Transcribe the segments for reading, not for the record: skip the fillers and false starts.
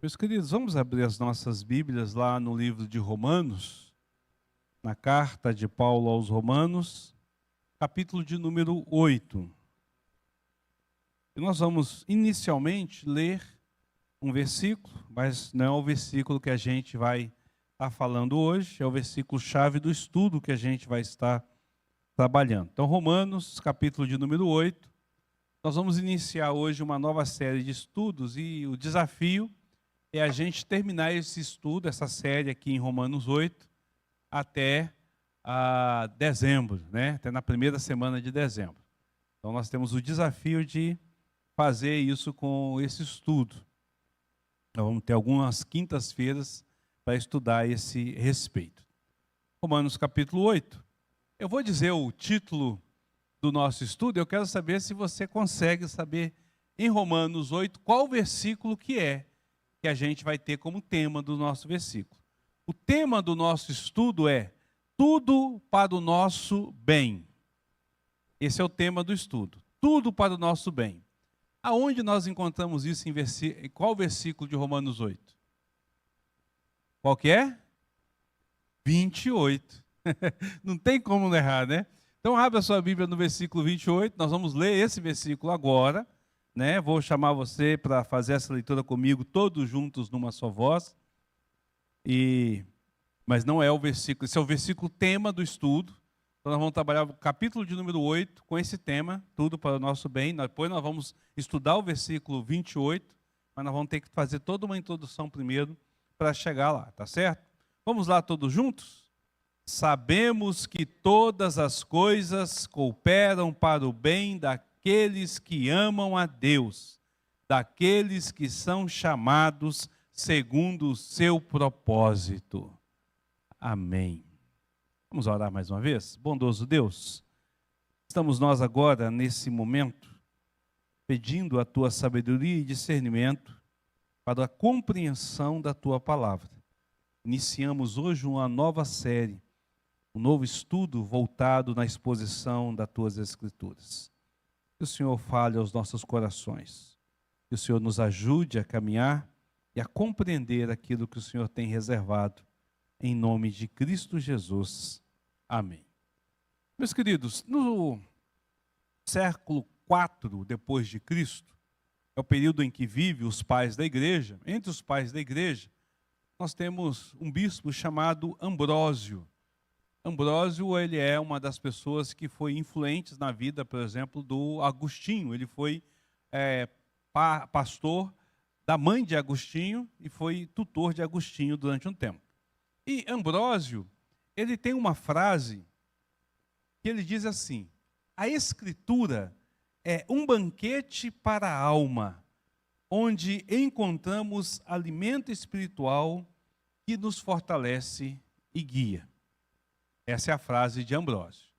Meus queridos, vamos abrir as nossas Bíblias lá no livro de Romanos, na carta de Paulo aos Romanos, capítulo de número 8. E nós vamos inicialmente ler um versículo, mas não é o versículo que a gente vai estar falando hoje, é o versículo-chave do estudo que a gente vai estar trabalhando. Então, Romanos, capítulo de número 8, nós vamos iniciar hoje uma nova série de estudos e o desafio é a gente terminar esse estudo, essa série aqui em Romanos 8, até dezembro, né? Até na primeira semana de dezembro. Então nós temos o desafio de fazer isso com esse estudo. Nós vamos ter algumas quintas-feiras para estudar esse respeito. Romanos capítulo 8. Eu vou dizer o título do nosso estudo, eu quero saber se você consegue saber em Romanos 8 qual versículo que a gente vai ter como tema do nosso versículo. O tema do nosso estudo é tudo para o nosso bem. Esse é o tema do estudo. Tudo para o nosso bem. Aonde nós encontramos isso em qual versículo de Romanos 8? Qual que é? 28. Não tem como errar, né? Então abra a sua Bíblia no versículo 28. Nós vamos ler esse versículo agora. Vou chamar você para fazer essa leitura comigo, todos juntos numa só voz. Mas não é o versículo, esse é o versículo tema do estudo. Então nós vamos trabalhar o capítulo de número 8 com esse tema, tudo para o nosso bem. Depois nós vamos estudar o versículo 28, mas nós vamos ter que fazer toda uma introdução primeiro para chegar lá, tá certo? Vamos lá todos juntos? Sabemos que todas as coisas cooperam para o bem daqueles que amam a Deus, daqueles que são chamados segundo o seu propósito. Amém. Vamos orar mais uma vez? Bondoso Deus, estamos nós agora, nesse momento, pedindo a Tua sabedoria e discernimento para a compreensão da Tua palavra. Iniciamos hoje uma nova série, um novo estudo voltado na exposição das Tuas Escrituras. Que o Senhor fale aos nossos corações, que o Senhor nos ajude a caminhar e a compreender aquilo que o Senhor tem reservado, em nome de Cristo Jesus. Amém. Meus queridos, no século IV depois de Cristo, é o período em que vivem os pais da igreja. Entre os pais da igreja, nós temos um bispo chamado Ambrósio. Ambrósio, ele é uma das pessoas que foi influentes na vida, por exemplo, do Agostinho. Ele foi pastor da mãe de Agostinho e foi tutor de Agostinho durante um tempo. E Ambrósio, ele tem uma frase que ele diz assim: a Escritura é um banquete para a alma, onde encontramos alimento espiritual que nos fortalece e guia. Essa é a frase de Ambrósio.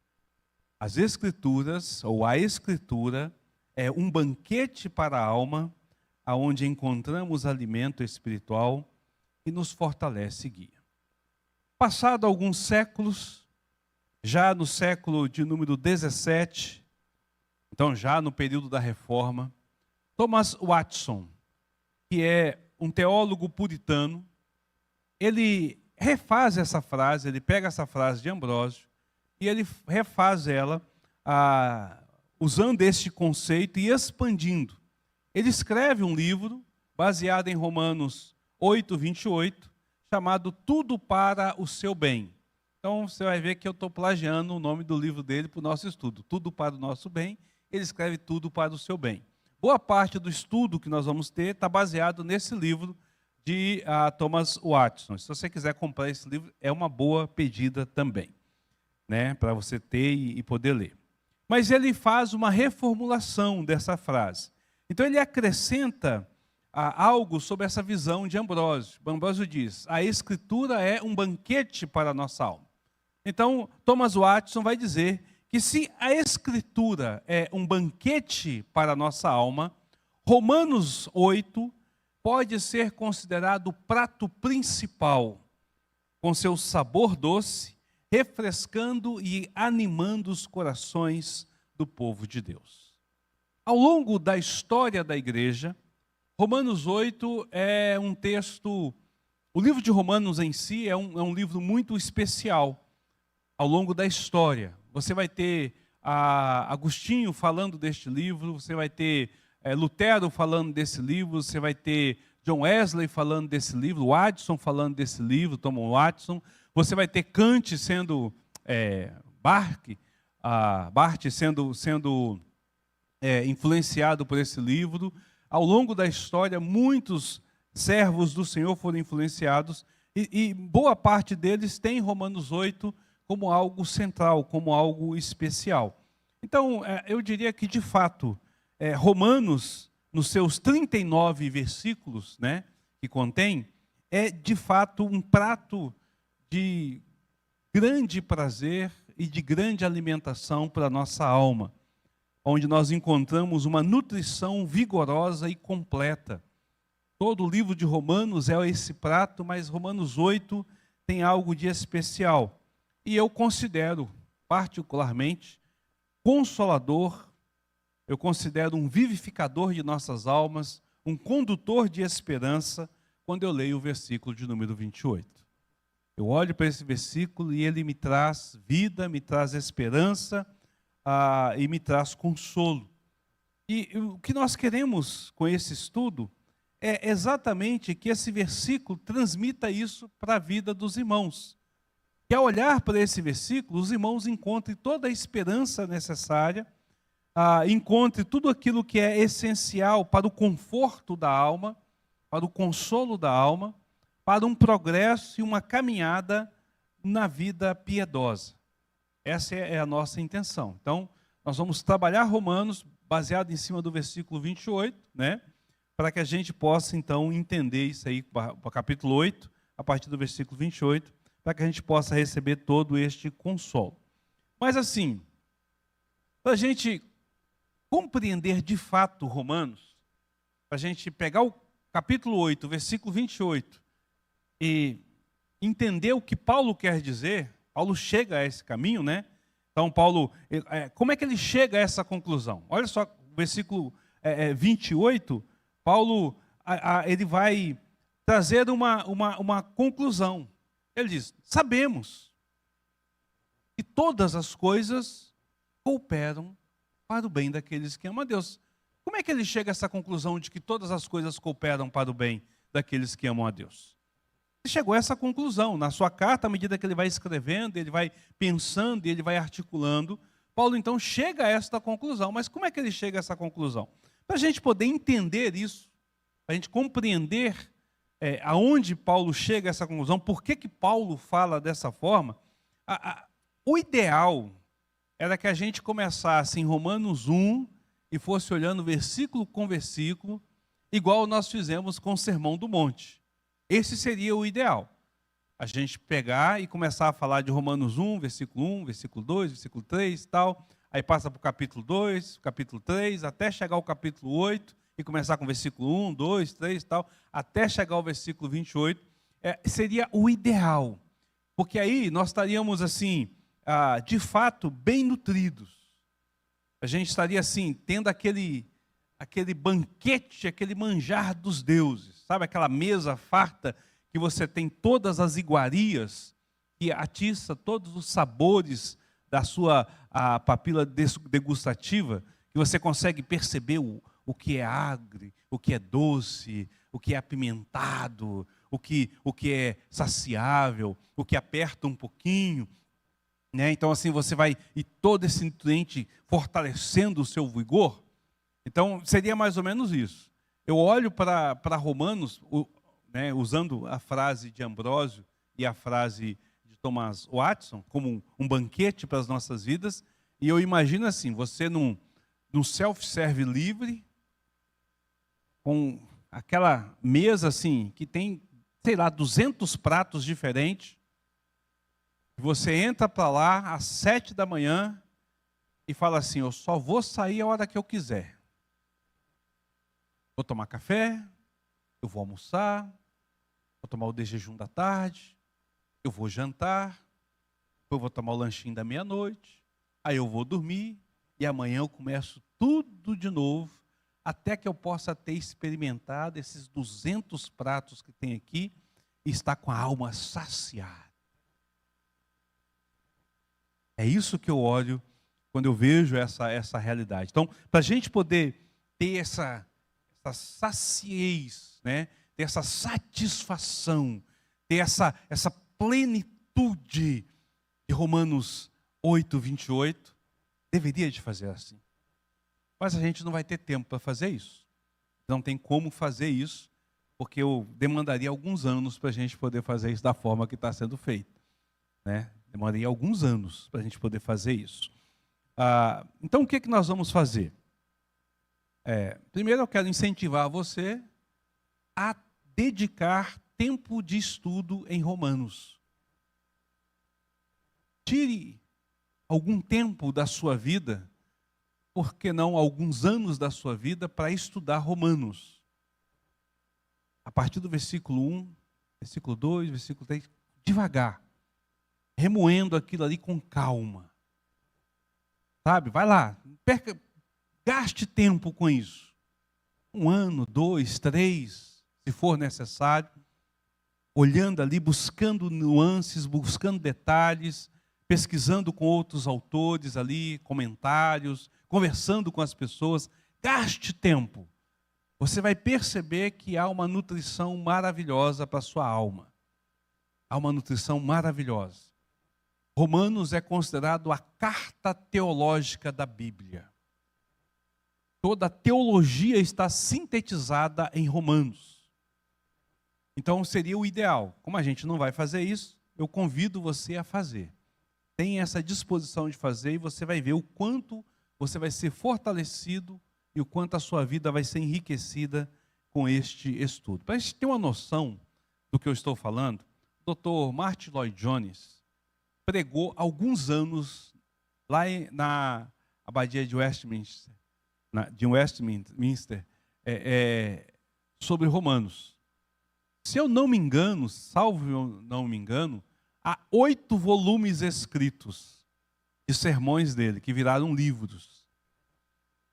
As Escrituras, ou a Escritura, é um banquete para a alma, onde encontramos alimento espiritual que nos fortalece e guia. Passado alguns séculos, já no século de número 17, então já no período da Reforma, Thomas Watson, que é um teólogo puritano, ele refaz essa frase, ele pega essa frase de Ambrósio e ele refaz ela usando este conceito e expandindo. Ele escreve um livro baseado em Romanos 8, 28, chamado Tudo para o Seu Bem. Então você vai ver que eu estou plagiando o nome do livro dele para o nosso estudo. Tudo para o nosso bem, ele escreve Tudo para o Seu Bem. Boa parte do estudo que nós vamos ter está baseado nesse livro de Thomas Watson. Se você quiser comprar esse livro, é uma boa pedida também, para você ter e poder ler. Mas ele faz uma reformulação dessa frase. Então ele acrescenta algo sobre essa visão de Ambrósio. Ambrósio diz: a Escritura é um banquete para a nossa alma. Então Thomas Watson vai dizer que se a Escritura é um banquete para a nossa alma, Romanos 8 pode ser considerado o prato principal, com seu sabor doce, refrescando e animando os corações do povo de Deus. Ao longo da história da igreja, Romanos 8 é um texto. O livro de Romanos em si é um livro muito especial ao longo da história. Você vai ter Agostinho falando deste livro, você vai ter Lutero falando desse livro, você vai ter John Wesley falando desse livro, Watson falando desse livro, Thomas Watson. Você vai ter Kant sendo Barth sendo influenciado por esse livro. Ao longo da história, muitos servos do Senhor foram influenciados e boa parte deles tem Romanos 8 como algo central, como algo especial. Então, eu diria que, de fato, Romanos, nos seus 39 versículos, né, que contém, é, de fato, um prato de grande prazer e de grande alimentação para a nossa alma, onde nós encontramos uma nutrição vigorosa e completa. Todo o livro de Romanos é esse prato, mas Romanos 8 tem algo de especial. E eu considero, particularmente, consolador, eu considero um vivificador de nossas almas, um condutor de esperança, quando eu leio o versículo de número 28. Eu olho para esse versículo e ele me traz vida, me traz esperança e me traz consolo. E o que nós queremos com esse estudo é exatamente que esse versículo transmita isso para a vida dos irmãos. Que ao olhar para esse versículo, os irmãos encontrem toda a esperança necessária, encontrem tudo aquilo que é essencial para o conforto da alma, para o consolo da alma, para um progresso e uma caminhada na vida piedosa. Essa é a nossa intenção. Então, nós vamos trabalhar Romanos baseado em cima do versículo 28, né? Para que a gente possa, então, entender isso aí, para o capítulo 8, a partir do versículo 28, para que a gente possa receber todo este consolo. Mas assim, para a gente compreender de fato Romanos, para a gente pegar o capítulo 8, versículo 28, e entender o que Paulo quer dizer, Paulo chega a esse caminho, né? Então, Paulo, como é que ele chega a essa conclusão? Olha só, o versículo 28, Paulo, ele vai trazer uma conclusão. Ele diz, sabemos que todas as coisas cooperam para o bem daqueles que amam a Deus. Como é que ele chega a essa conclusão de que todas as coisas cooperam para o bem daqueles que amam a Deus? Ele chegou a essa conclusão. Na sua carta, à medida que ele vai escrevendo, ele vai pensando e ele vai articulando, Paulo então chega a esta conclusão. Mas como é que ele chega a essa conclusão? Para a gente poder entender isso, para a gente compreender aonde Paulo chega a essa conclusão, por que Paulo fala dessa forma, o ideal era que a gente começasse em Romanos 1 e fosse olhando versículo com versículo, igual nós fizemos com o Sermão do Monte. Esse seria o ideal. A gente pegar e começar a falar de Romanos 1, versículo 2, versículo 3 e tal, aí passa para o capítulo 2, capítulo 3, até chegar ao capítulo 8, e começar com o versículo 1, 2, 3 e tal, até chegar ao versículo 28, seria o ideal. Porque aí nós estaríamos assim, de fato, bem nutridos. A gente estaria assim, tendo aquele banquete, aquele manjar dos deuses. Sabe aquela mesa farta que você tem todas as iguarias, que atiça todos os sabores da sua papila degustativa, que você consegue perceber o que é agre, o que é doce, o que é apimentado, o que é saciável, o que aperta um pouquinho. Né? Então assim você vai, e todo esse nutriente fortalecendo o seu vigor. Então seria mais ou menos isso. Eu olho para Romanos, né, usando a frase de Ambrósio e a frase de Thomas Watson, como um banquete para as nossas vidas, e eu imagino assim, você num self-serve livre, com aquela mesa assim, que tem, sei lá, 200 pratos diferentes, você entra para lá às 7 da manhã e fala assim, eu só vou sair a hora que eu quiser. Vou tomar café, eu vou almoçar, vou tomar o de jejum da tarde, eu vou jantar, depois vou tomar o lanchinho da meia-noite, aí eu vou dormir, e amanhã eu começo tudo de novo, até que eu possa ter experimentado esses 200 pratos que tem aqui e estar com a alma saciada. É isso que eu olho quando eu vejo essa realidade. Então, para a gente poder ter essa saciez, né? Ter essa satisfação, ter essa plenitude de Romanos 8, 28, deveria de fazer assim. Mas a gente não vai ter tempo para fazer isso. Não tem como fazer isso, porque eu demandaria alguns anos para a gente poder fazer isso da forma que está sendo feito, né? Demandaria alguns anos para a gente poder fazer isso. Então, o que nós vamos fazer? Primeiro, eu quero incentivar você a dedicar tempo de estudo em Romanos. Tire algum tempo da sua vida, por que não alguns anos da sua vida, para estudar Romanos. A partir do versículo 1, versículo 2, versículo 3, devagar, remoendo aquilo ali com calma. Sabe? Vai lá, gaste tempo com isso. 1 ano, 2, 3, se for necessário, olhando ali, buscando nuances, buscando detalhes, pesquisando com outros autores ali, comentários, conversando com as pessoas. Gaste tempo. Você vai perceber que há uma nutrição maravilhosa para a sua alma. Há uma nutrição maravilhosa. Romanos é considerado a carta teológica da Bíblia. Toda a teologia está sintetizada em Romanos. Então seria o ideal. Como a gente não vai fazer isso, eu convido você a fazer. Tenha essa disposição de fazer e você vai ver o quanto você vai ser fortalecido e o quanto a sua vida vai ser enriquecida com este estudo. Para a gente ter uma noção do que eu estou falando, o Dr. Martyn Lloyd-Jones pregou há alguns anos lá na Abadia de Westminster, sobre Romanos. Se eu não me engano, salvo eu não me engano, há 8 volumes escritos de sermões dele, que viraram livros.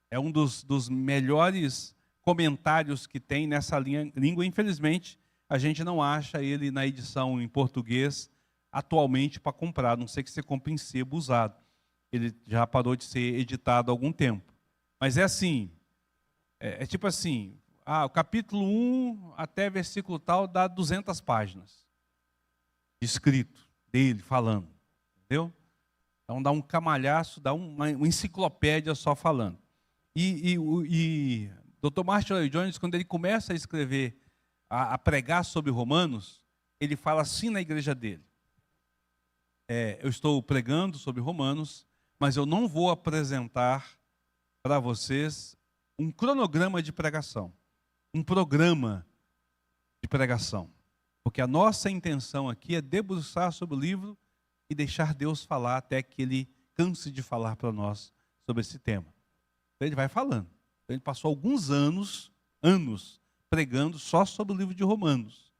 É um dos melhores comentários que tem nessa língua. Infelizmente, a gente não acha ele na edição em português atualmente para comprar, a não sei que você compre em sebo usado. Ele já parou de ser editado há algum tempo. Mas é assim, é tipo assim, o capítulo 1 até versículo tal dá 200 páginas. Escrito dele, falando. Entendeu? Então dá um camalhaço, dá uma enciclopédia só falando. E Dr. Martyn Lloyd-Jones, quando ele começa a escrever, a pregar sobre Romanos, ele fala assim na igreja dele. Eu estou pregando sobre Romanos, mas eu não vou apresentar para vocês um cronograma de pregação, um programa de pregação. Porque a nossa intenção aqui é debruçar sobre o livro e deixar Deus falar até que Ele canse de falar para nós sobre esse tema. Então ele vai falando. Então ele passou alguns anos pregando só sobre o livro de Romanos,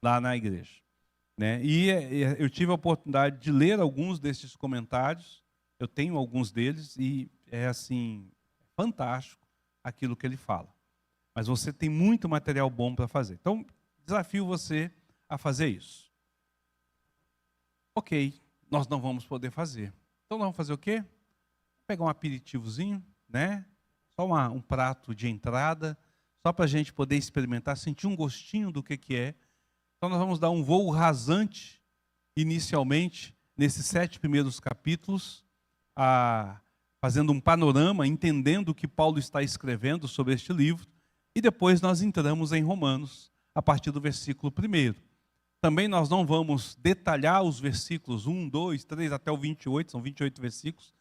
lá na igreja. Né? E eu tive a oportunidade de ler alguns desses comentários, eu tenho alguns deles, e é assim, fantástico aquilo que ele fala. Mas você tem muito material bom para fazer. Então, desafio você a fazer isso. Ok, nós não vamos poder fazer. Então nós vamos fazer o quê? Pegar um aperitivozinho, né? Só um prato de entrada, só para a gente poder experimentar, sentir um gostinho do que é. Então nós vamos dar um voo rasante, inicialmente, nesses 7 primeiros capítulos, fazendo um panorama, entendendo o que Paulo está escrevendo sobre este livro, e depois nós entramos em Romanos, a partir do versículo 1. Também nós não vamos detalhar os versículos 1, 2, 3 até o 28, são 28 versículos,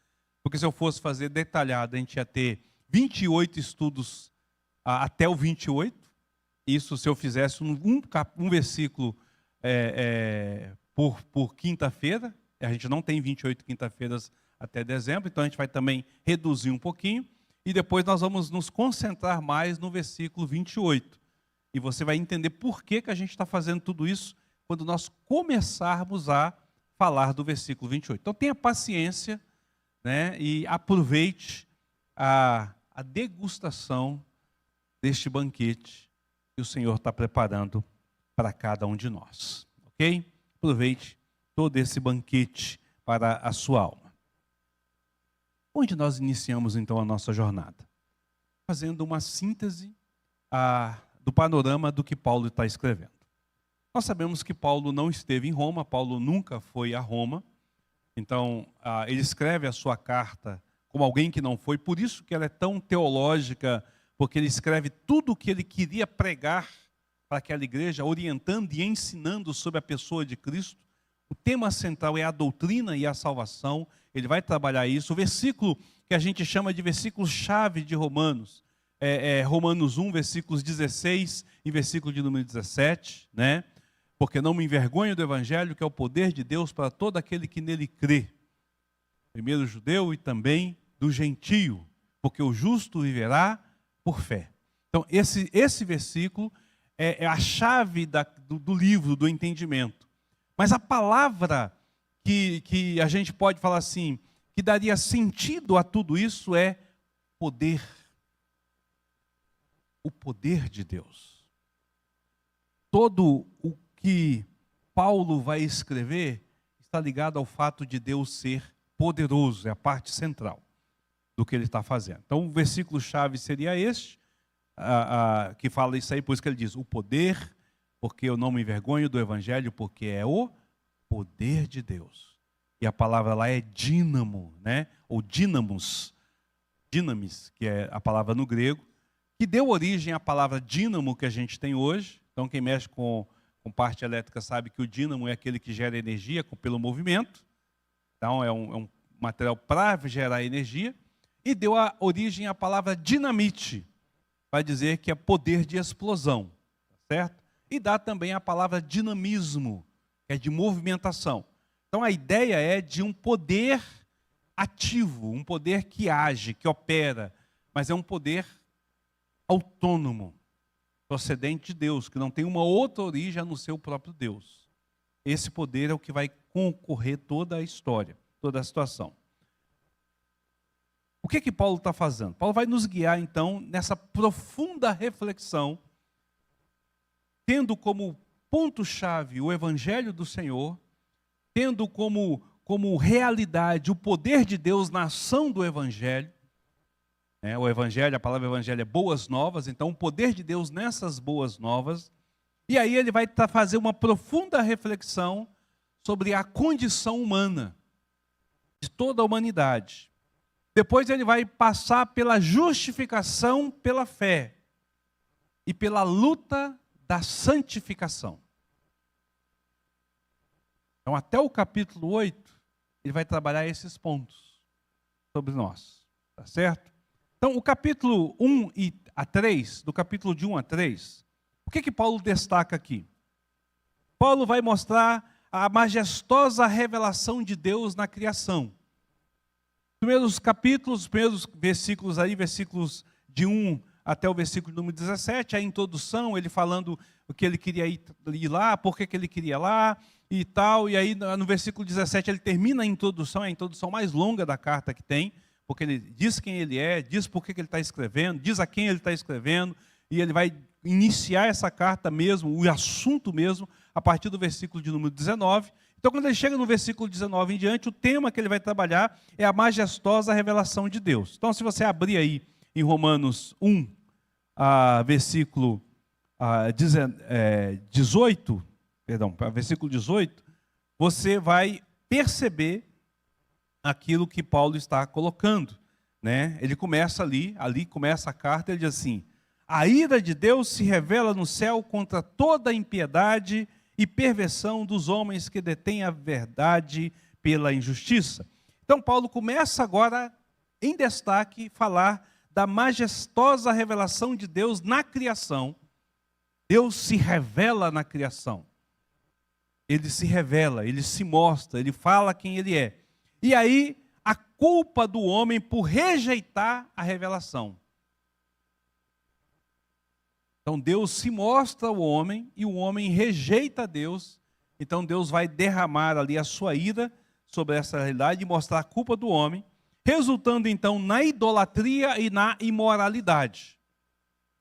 porque se eu fosse fazer detalhado, a gente ia ter 28 estudos até o 28. Isso se eu fizesse um versículo por quinta-feira. A gente não tem 28 quinta-feiras até dezembro, então a gente vai também reduzir um pouquinho. E depois nós vamos nos concentrar mais no versículo 28. E você vai entender por que a gente está fazendo tudo isso quando nós começarmos a falar do versículo 28. Então tenha paciência, né, e aproveite a degustação deste banquete que o Senhor está preparando para cada um de nós. Ok? Aproveite todo esse banquete para a sua alma. Onde nós iniciamos então a nossa jornada? Fazendo uma síntese do panorama do que Paulo está escrevendo. Nós sabemos que Paulo não esteve em Roma, Paulo nunca foi a Roma. Então, ele escreve a sua carta como alguém que não foi, por isso que ela é tão teológica, porque ele escreve tudo o que ele queria pregar para aquela igreja, orientando e ensinando sobre a pessoa de Cristo. O tema central é a doutrina e a salvação, ele vai trabalhar isso. O versículo que a gente chama de versículo-chave de Romanos, Romanos 1, versículos 16 e versículo de número 17, né? Porque não me envergonho do evangelho, que é o poder de Deus para todo aquele que nele crê. Primeiro o judeu e também do gentio, porque o justo viverá por fé. Então, esse versículo é a chave do livro, do entendimento. Mas a palavra que a gente pode falar assim, que daria sentido a tudo isso é poder. O poder de Deus. Todo o que Paulo vai escrever está ligado ao fato de Deus ser poderoso, é a parte central do que ele está fazendo. Então, o versículo-chave seria este, que fala isso aí, por isso que ele diz, o poder, porque eu não me envergonho do evangelho, porque é o poder de Deus. E a palavra lá é dínamo, né? Ou dínamos, dinamis, que é a palavra no grego, que deu origem à palavra dínamo que a gente tem hoje. Então, quem mexe com parte elétrica sabe que o dínamo é aquele que gera energia pelo movimento. Então, é um material para gerar energia. E deu a origem à palavra dinamite, para dizer que é poder de explosão, certo? E dá também a palavra dinamismo, que é de movimentação. Então, a ideia é de um poder ativo, um poder que age, que opera, mas é um poder autônomo, procedente de Deus, que não tem uma outra origem a não ser o próprio Deus. Esse poder é o que vai concorrer toda a história, toda a situação. O que Paulo está fazendo? Paulo vai nos guiar, então, nessa profunda reflexão, tendo como ponto-chave o Evangelho do Senhor, tendo como realidade o poder de Deus na ação do Evangelho. O Evangelho, a palavra Evangelho é boas novas, então o poder de Deus nessas boas novas. E aí ele vai fazer uma profunda reflexão sobre a condição humana, de toda a humanidade. Depois ele vai passar pela justificação pela fé e pela luta da santificação. Então, até o capítulo 8, ele vai trabalhar esses pontos sobre nós, tá certo? Então, o capítulo 1 a 3, do capítulo de 1 a 3, o que Paulo destaca aqui? Paulo vai mostrar a majestosa revelação de Deus na criação. Primeiros capítulos, primeiros versículos aí, versículos de 1 até o versículo número 17, a introdução, ele falando o que ele queria ir lá, por que ele queria lá e tal. E aí no versículo 17 ele termina a introdução, é a introdução mais longa da carta que tem, porque ele diz quem ele é, diz por que ele está escrevendo, diz a quem ele está escrevendo, e ele vai iniciar essa carta mesmo, o assunto mesmo, a partir do versículo de número 19. Então, quando ele chega no versículo 19 em diante, o tema que ele vai trabalhar é a majestosa revelação de Deus. Então, se você abrir aí em Romanos 1, versículo 18, versículo 18, você vai perceber aquilo que Paulo está colocando, né? Ele começa ali começa a carta, ele diz assim: a ira de Deus se revela no céu contra toda a impiedade e perversão dos homens que detêm a verdade pela injustiça. Então Paulo começa agora, em destaque, falar da majestosa revelação de Deus na criação. Deus se revela na criação. Ele se revela, ele se mostra, ele fala quem ele é. E aí, a culpa do homem por rejeitar a revelação. Então Deus se mostra ao homem e o homem rejeita Deus. Então Deus vai derramar ali a sua ira sobre essa realidade e mostrar a culpa do homem, resultando então na idolatria e na imoralidade.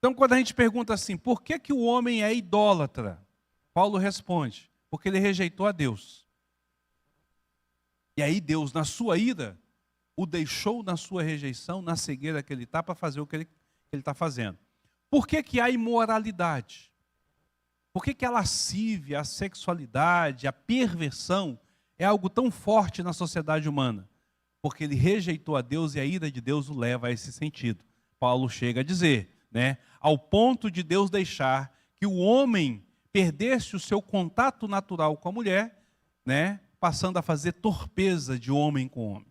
Então, quando a gente pergunta assim, por que que o homem é idólatra? Paulo responde, porque ele rejeitou a Deus. E aí Deus, na sua ira, o deixou na sua rejeição, na cegueira que ele está, para fazer o que ele está fazendo. Por que que há imoralidade? Por que que a lascívia, a sexualidade, a perversão é algo tão forte na sociedade humana? Porque ele rejeitou a Deus e a ira de Deus o leva a esse sentido. Paulo chega a dizer, né, ao ponto de Deus deixar que o homem perdesse o seu contato natural com a mulher, né, passando a fazer torpeza de homem com homem.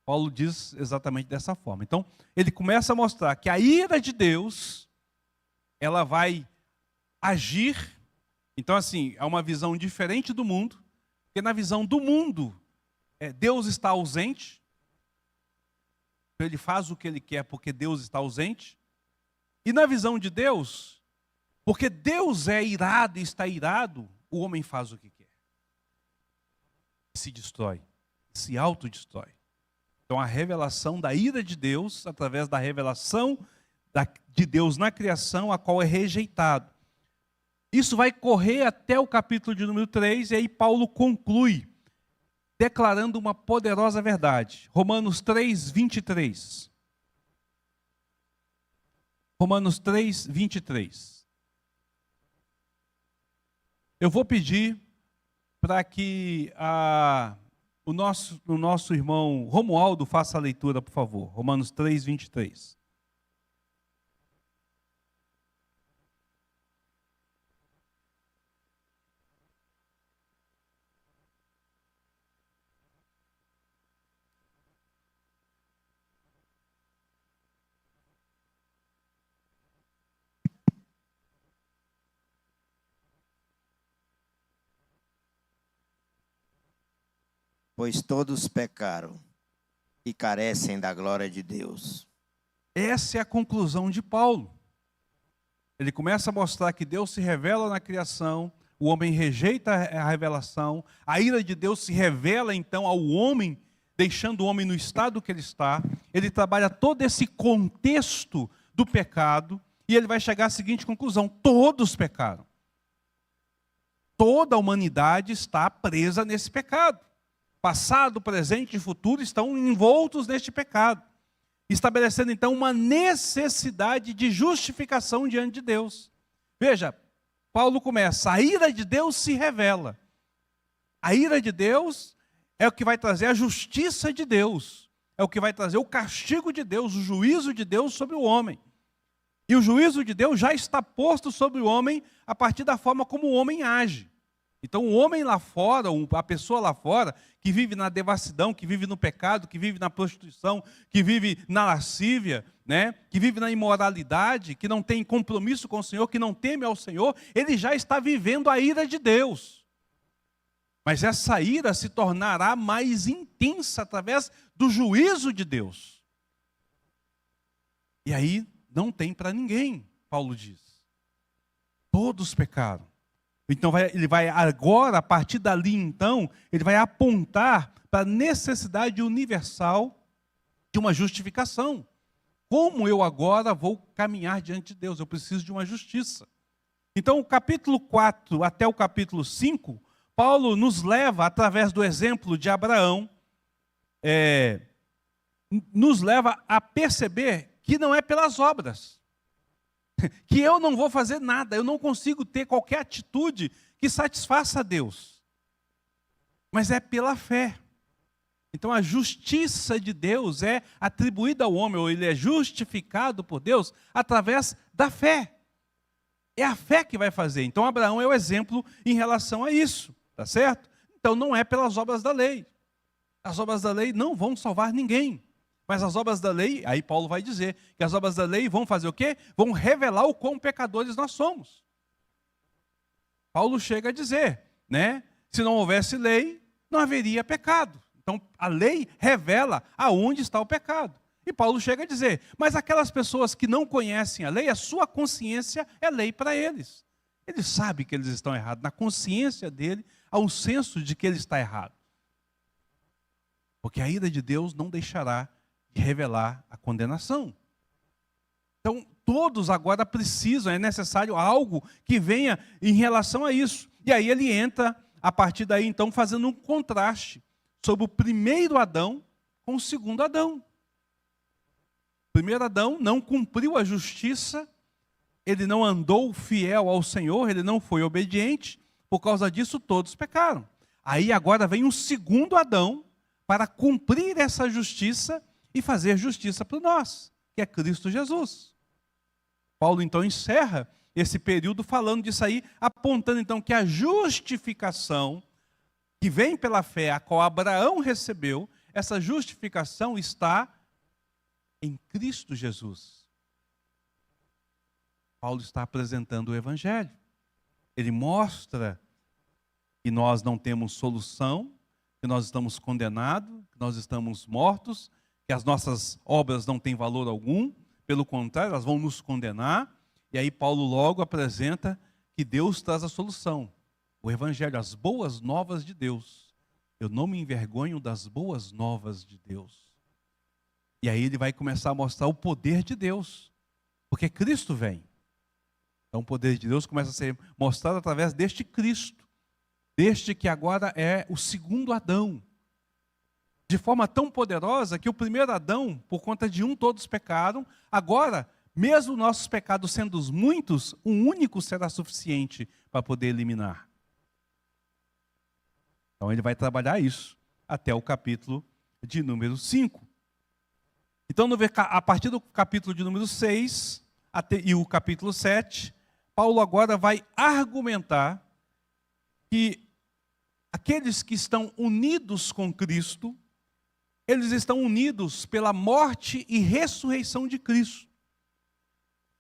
Paulo diz exatamente dessa forma. Então, ele começa a mostrar que a ira de Deus, ela vai agir. Então, assim, é uma visão diferente do mundo, porque na visão do mundo, Deus está ausente, ele faz o que ele quer porque Deus está ausente, e na visão de Deus, porque Deus é irado e está irado, o homem faz o que quer. Se destrói, se autodestrói. Então a revelação da ira de Deus, através da revelação de Deus na criação, a qual é rejeitado. Isso vai correr até o capítulo de número 3, e aí Paulo conclui, declarando uma poderosa verdade. Romanos 3, 23. Romanos 3, 23. Eu vou pedir para que o nosso irmão Romualdo faça a leitura, por favor. Romanos 3, 23. Pois todos pecaram e carecem da glória de Deus. Essa é a conclusão de Paulo. Ele começa a mostrar que Deus se revela na criação, o homem rejeita a revelação, a ira de Deus se revela então ao homem, deixando o homem no estado que ele está. Ele trabalha todo esse contexto do pecado e ele vai chegar à seguinte conclusão: todos pecaram. Toda a humanidade está presa nesse pecado. Passado, presente e futuro estão envoltos neste pecado, estabelecendo então uma necessidade de justificação diante de Deus. Veja, Paulo começa, a ira de Deus se revela. A ira de Deus é o que vai trazer a justiça de Deus, é o que vai trazer o castigo de Deus, o juízo de Deus sobre o homem. E o juízo de Deus já está posto sobre o homem a partir da forma como o homem age. Então o homem lá fora, a pessoa lá fora, que vive na devassidão, que vive no pecado, que vive na prostituição, que vive na lascívia, né? Que vive na imoralidade, que não tem compromisso com o Senhor, que não teme ao Senhor, ele já está vivendo a ira de Deus. Mas essa ira se tornará mais intensa através do juízo de Deus. E aí não tem para ninguém, Paulo diz. Todos pecaram. Então ele vai agora, a partir dali então, ele vai apontar para a necessidade universal de uma justificação. Como eu agora vou caminhar diante de Deus? Eu preciso de uma justiça. Então o capítulo 4 até o capítulo 5, Paulo nos leva, através do exemplo de Abraão, nos leva a perceber que não é pelas obras. Que eu não vou fazer nada, eu não consigo ter qualquer atitude que satisfaça a Deus. Mas é pela fé. Então a justiça de Deus é atribuída ao homem, ou ele é justificado por Deus através da fé. É a fé que vai fazer. Então Abraão é o exemplo em relação a isso, tá certo? Então não é pelas obras da lei. As obras da lei não vão salvar ninguém. Mas as obras da lei, aí Paulo vai dizer, que as obras da lei vão fazer o quê? Vão revelar o quão pecadores nós somos. Paulo chega a dizer, né? Se não houvesse lei, não haveria pecado. Então a lei revela aonde está o pecado. E Paulo chega a dizer, mas aquelas pessoas que não conhecem a lei, a sua consciência é lei para eles. Ele sabe que eles estão errados. Na consciência dele, há um senso de que ele está errado. Porque a ira de Deus não deixará de revelar a condenação. Então, todos agora precisam, é necessário algo que venha em relação a isso. E aí ele entra, a partir daí, então, fazendo um contraste sobre o primeiro Adão com o segundo Adão. O primeiro Adão não cumpriu a justiça, ele não andou fiel ao Senhor, ele não foi obediente, por causa disso todos pecaram. Aí agora vem um segundo Adão para cumprir essa justiça e fazer justiça para nós, que é Cristo Jesus. Paulo então encerra esse período falando disso aí, apontando então que a justificação que vem pela fé, a qual Abraão recebeu, essa justificação está em Cristo Jesus. Paulo está apresentando o Evangelho. Ele mostra que nós não temos solução, que nós estamos condenados, que nós estamos mortos, que as nossas obras não têm valor algum, pelo contrário, elas vão nos condenar. E aí Paulo logo apresenta que Deus traz a solução. O Evangelho, as boas novas de Deus. Eu não me envergonho das boas novas de Deus. E aí ele vai começar a mostrar o poder de Deus, porque Cristo vem. Então o poder de Deus começa a ser mostrado através deste Cristo, deste que agora é o segundo Adão. De forma tão poderosa que o primeiro Adão, por conta de um todos pecaram, agora, mesmo nossos pecados sendo os muitos, um único será suficiente para poder eliminar. Então ele vai trabalhar isso até o capítulo de número 5. Então, a partir do capítulo de número 6 e o capítulo 7, Paulo agora vai argumentar que aqueles que estão unidos com Cristo, eles estão unidos pela morte e ressurreição de Cristo.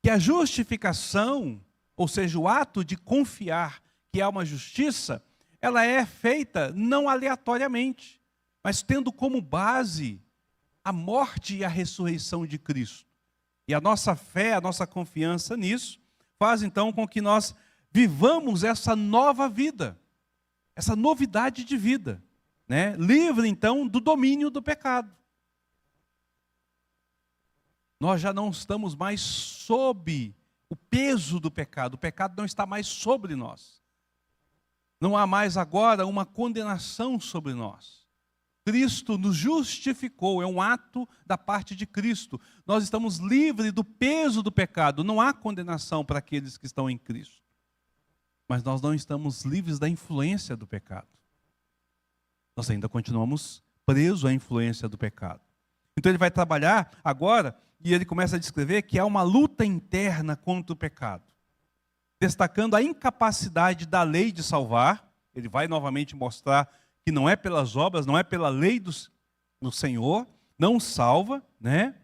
Que a justificação, ou seja, o ato de confiar que há uma justiça, ela é feita não aleatoriamente, mas tendo como base a morte e a ressurreição de Cristo. E a nossa fé, a nossa confiança nisso, faz então com que nós vivamos essa nova vida, essa novidade de vida, né? Livre então do domínio do pecado. Nós já não estamos mais sob o peso do pecado não está mais sobre nós. Não há mais agora uma condenação sobre nós. Cristo nos justificou, é um ato da parte de Cristo. Nós estamos livres do peso do pecado, não há condenação para aqueles que estão em Cristo. Mas nós não estamos livres da influência do pecado. Nós ainda continuamos presos à influência do pecado. Então ele vai trabalhar agora, e ele começa a descrever que há uma luta interna contra o pecado. Destacando a incapacidade da lei de salvar. Ele vai novamente mostrar que não é pelas obras, não é pela lei do Senhor, não salva, né?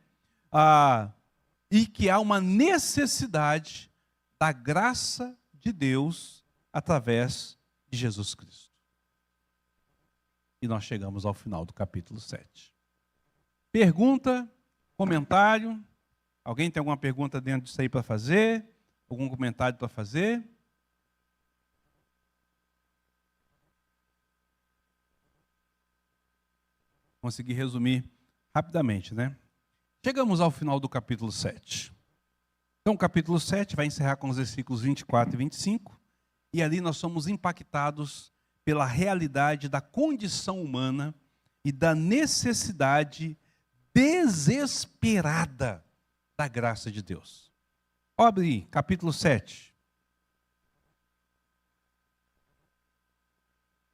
E que há uma necessidade da graça de Deus através de Jesus Cristo. E nós chegamos ao final do capítulo 7. Pergunta, comentário. Alguém tem alguma pergunta dentro disso aí para fazer? Algum comentário para fazer? Consegui resumir rapidamente, né? Chegamos ao final do capítulo 7. Então, o capítulo 7 vai encerrar com os versículos 24 e 25. E ali nós somos impactados pela realidade da condição humana e da necessidade desesperada da graça de Deus. Abre capítulo 7.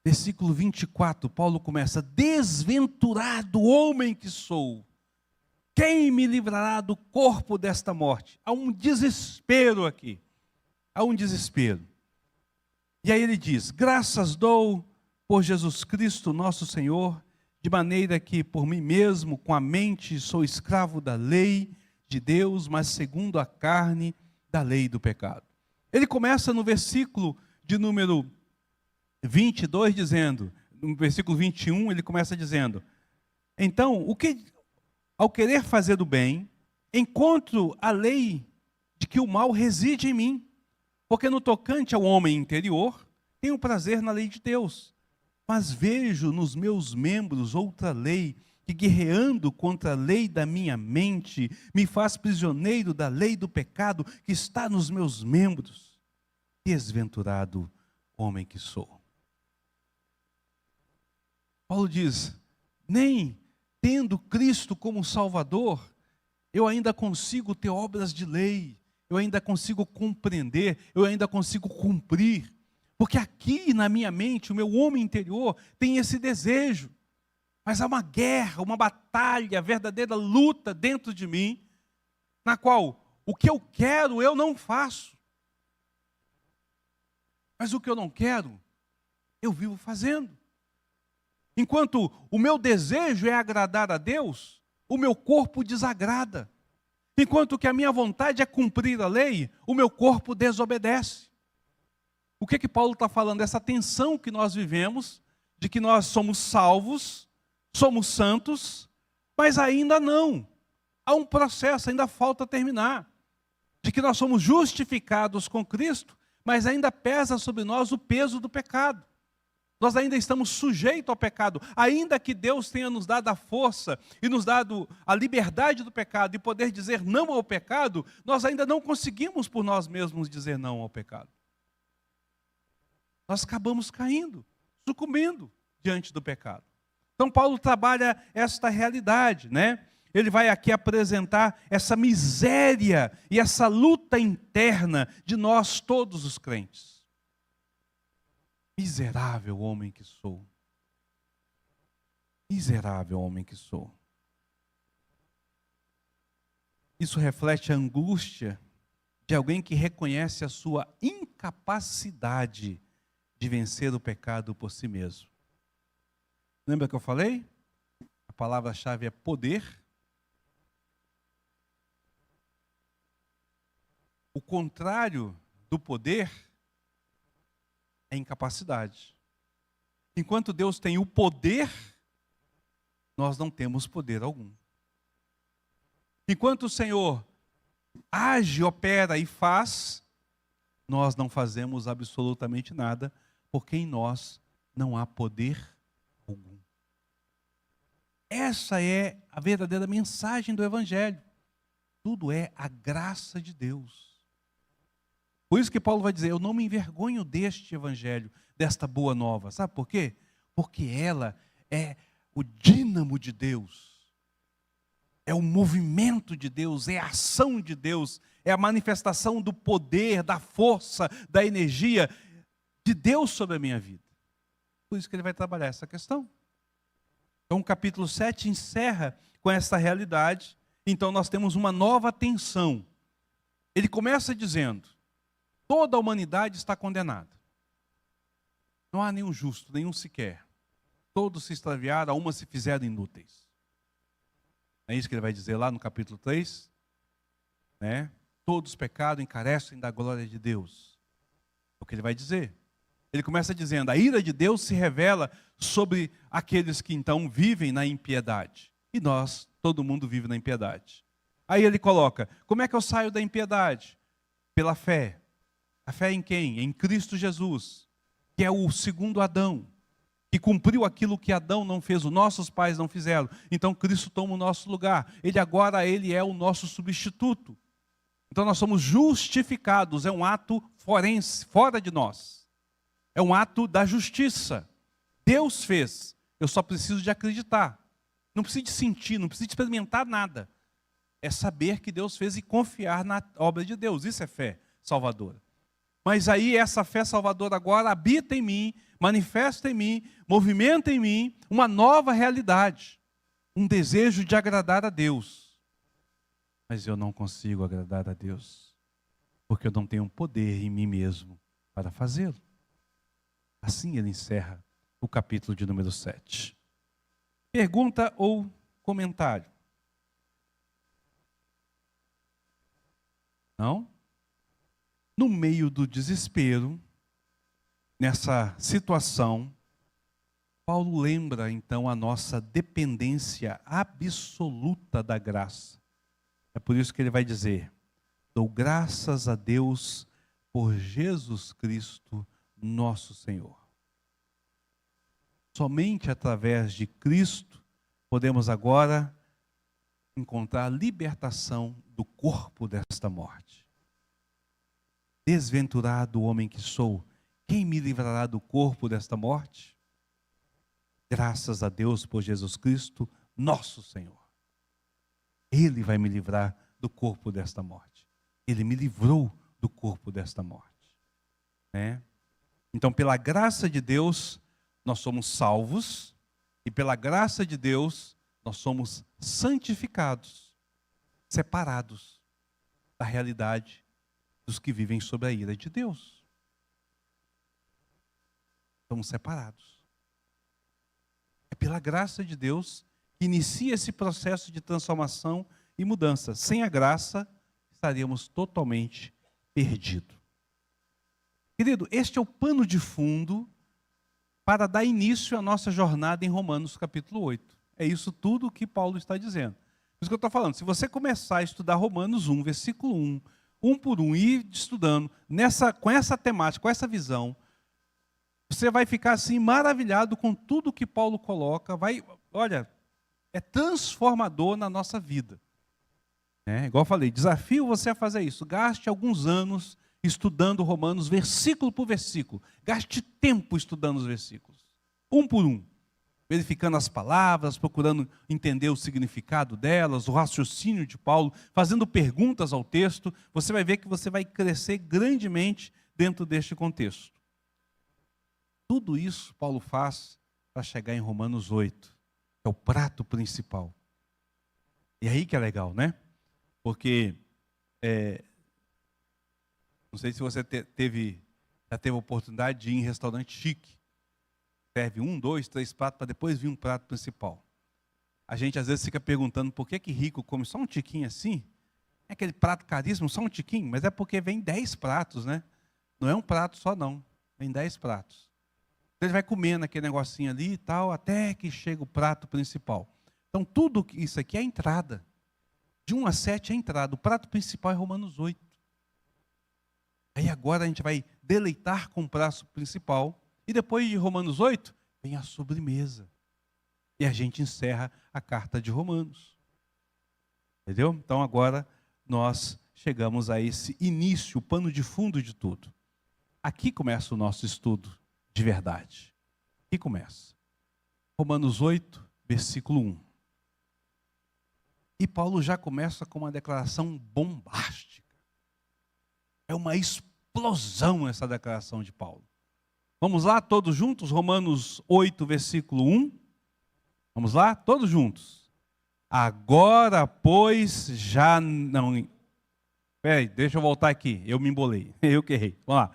Versículo 24, Paulo começa: desventurado homem que sou, quem me livrará do corpo desta morte? Há um desespero aqui, há um desespero. E aí ele diz: graças dou por Jesus Cristo nosso Senhor, de maneira que por mim mesmo, com a mente, sou escravo da lei de Deus, mas segundo a carne, da lei do pecado. Ele começa no versículo de número 22 dizendo, no versículo 21 ele começa dizendo: então, ao querer fazer o bem, encontro a lei de que o mal reside em mim, porque no tocante ao homem interior, tenho prazer na lei de Deus, mas vejo nos meus membros outra lei que, guerreando contra a lei da minha mente, me faz prisioneiro da lei do pecado que está nos meus membros. Desventurado homem que sou. Paulo diz, nem tendo Cristo como Salvador, eu ainda consigo ter obras de lei, eu ainda consigo compreender, eu ainda consigo cumprir. Porque aqui na minha mente, o meu homem interior tem esse desejo. Mas há uma guerra, uma batalha, verdadeira luta dentro de mim, na qual o que eu quero eu não faço. Mas o que eu não quero, eu vivo fazendo. Enquanto o meu desejo é agradar a Deus, o meu corpo desagrada. Enquanto que a minha vontade é cumprir a lei, o meu corpo desobedece. O que Paulo está falando? Essa tensão que nós vivemos, de que nós somos salvos, somos santos, mas ainda não. Há um processo, ainda falta terminar. De que nós somos justificados com Cristo, mas ainda pesa sobre nós o peso do pecado. Nós ainda estamos sujeitos ao pecado, ainda que Deus tenha nos dado a força e nos dado a liberdade do pecado e poder dizer não ao pecado, nós ainda não conseguimos por nós mesmos dizer não ao pecado. Nós acabamos caindo, sucumbindo diante do pecado. Então Paulo trabalha esta realidade, né? Ele vai aqui apresentar essa miséria e essa luta interna de nós todos os crentes. Miserável homem que sou. Miserável homem que sou. Isso reflete a angústia de alguém que reconhece a sua incapacidade de vencer o pecado por si mesmo. Lembra que eu falei? A palavra-chave é poder. O contrário do poder é incapacidade. Enquanto Deus tem o poder, nós não temos poder algum. Enquanto o Senhor age, opera e faz, nós não fazemos absolutamente nada, porque em nós não há poder algum. Essa é a verdadeira mensagem do Evangelho. Tudo é a graça de Deus. Por isso que Paulo vai dizer, eu não me envergonho deste Evangelho, desta boa nova. Sabe por quê? Porque ela é o dínamo de Deus. É o movimento de Deus, é a ação de Deus, é a manifestação do poder, da força, da energia de Deus sobre a minha vida. Por isso que ele vai trabalhar essa questão. Então o capítulo 7 encerra com essa realidade. Então nós temos uma nova tensão. Ele começa dizendo, toda a humanidade está condenada. Não há nenhum justo, nenhum sequer. Todos se extraviaram, a uma se fizeram inúteis. É isso que ele vai dizer lá no capítulo 3. Né? Todos pecaram, encarecem da glória de Deus. É o que ele vai dizer. Ele começa dizendo, a ira de Deus se revela sobre aqueles que então vivem na impiedade. E nós, todo mundo vive na impiedade. Aí ele coloca, como é que eu saio da impiedade? Pela fé. A fé em quem? Em Cristo Jesus, que é o segundo Adão, que cumpriu aquilo que Adão não fez, os nossos pais não fizeram. Então Cristo toma o nosso lugar. Ele é o nosso substituto. Então nós somos justificados, é um ato forense, fora de nós. É um ato da justiça. Deus fez, eu só preciso de acreditar. Não preciso de sentir, não preciso de experimentar nada. É saber que Deus fez e confiar na obra de Deus. Isso é fé salvadora. Mas aí essa fé salvadora agora habita em mim, manifesta em mim, movimenta em mim uma nova realidade. Um desejo de agradar a Deus. Mas eu não consigo agradar a Deus, porque eu não tenho poder em mim mesmo para fazê-lo. Assim ele encerra o capítulo de número 7. Pergunta ou comentário? Não? No meio do desespero, nessa situação, Paulo lembra então a nossa dependência absoluta da graça. É por isso que ele vai dizer, dou graças a Deus por Jesus Cristo, nosso Senhor. Somente através de Cristo podemos agora encontrar libertação do corpo desta morte. Desventurado homem que sou, quem me livrará do corpo desta morte? Graças a Deus por Jesus Cristo, nosso Senhor. Ele vai me livrar do corpo desta morte. Ele me livrou do corpo desta morte. Né? Então, pela graça de Deus, nós somos salvos. E pela graça de Deus, nós somos santificados, separados da realidade dos que vivem sob a ira de Deus. Somos separados. É pela graça de Deus que inicia esse processo de transformação e mudança. Sem a graça, estaríamos totalmente perdidos. Querido, este é o pano de fundo para dar início à nossa jornada em Romanos capítulo 8. É isso tudo que Paulo está dizendo. Por isso que eu estou falando, se você começar a estudar Romanos 1, versículo 1, um por um, e ir estudando com essa temática, com essa visão, você vai ficar assim maravilhado com tudo que Paulo coloca. Olha, é transformador na nossa vida. Igual eu falei, desafio você a fazer isso. Gaste alguns anos estudando Romanos versículo por versículo. Gaste tempo estudando os versículos, um por um, verificando as palavras, procurando entender o significado delas, o raciocínio de Paulo, fazendo perguntas ao texto. Você vai ver que você vai crescer grandemente dentro deste contexto. Tudo isso Paulo faz para chegar em Romanos 8, que é o prato principal. E aí que é legal, né? Porque não sei se você já teve a oportunidade de ir em restaurante chique. Serve 1, 2, 3 pratos para depois vir um prato principal. A gente às vezes fica perguntando por que rico come só um tiquinho assim? É aquele prato caríssimo, só um tiquinho? Mas é porque vem 10 pratos, né? Não é um prato só não, vem 10 pratos. Ele vai comendo aquele negocinho ali e tal, até que chega o prato principal. Então tudo isso aqui é a entrada. De 1 a 7 é a entrada. O prato principal é Romanos 8. Aí agora a gente vai deleitar com o prato principal. E depois de Romanos 8, vem a sobremesa. E a gente encerra a carta de Romanos. Entendeu? Então agora nós chegamos a esse início, o pano de fundo de tudo. Aqui começa o nosso estudo de verdade. Aqui começa. Romanos 8, versículo 1. E Paulo já começa com uma declaração bombástica. É uma explosão essa declaração de Paulo. Vamos lá, todos juntos? Romanos 8, versículo 1. Vamos lá? Todos juntos. Agora, pois, já não... Espera aí, deixa eu voltar aqui. Eu me embolei. Eu que errei. Vamos lá.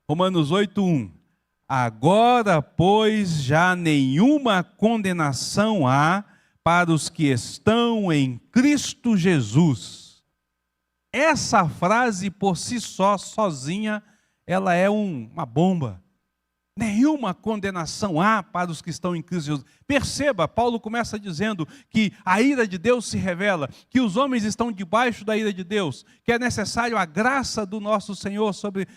Romanos 8, 1. Agora, pois, já nenhuma condenação há para os que estão em Cristo Jesus. Essa frase por si só, sozinha, ela é uma bomba. Nenhuma condenação há para os que estão em Cristo Jesus. Perceba, Paulo começa dizendo que a ira de Deus se revela, que os homens estão debaixo da ira de Deus, que é necessário a graça do nosso Senhor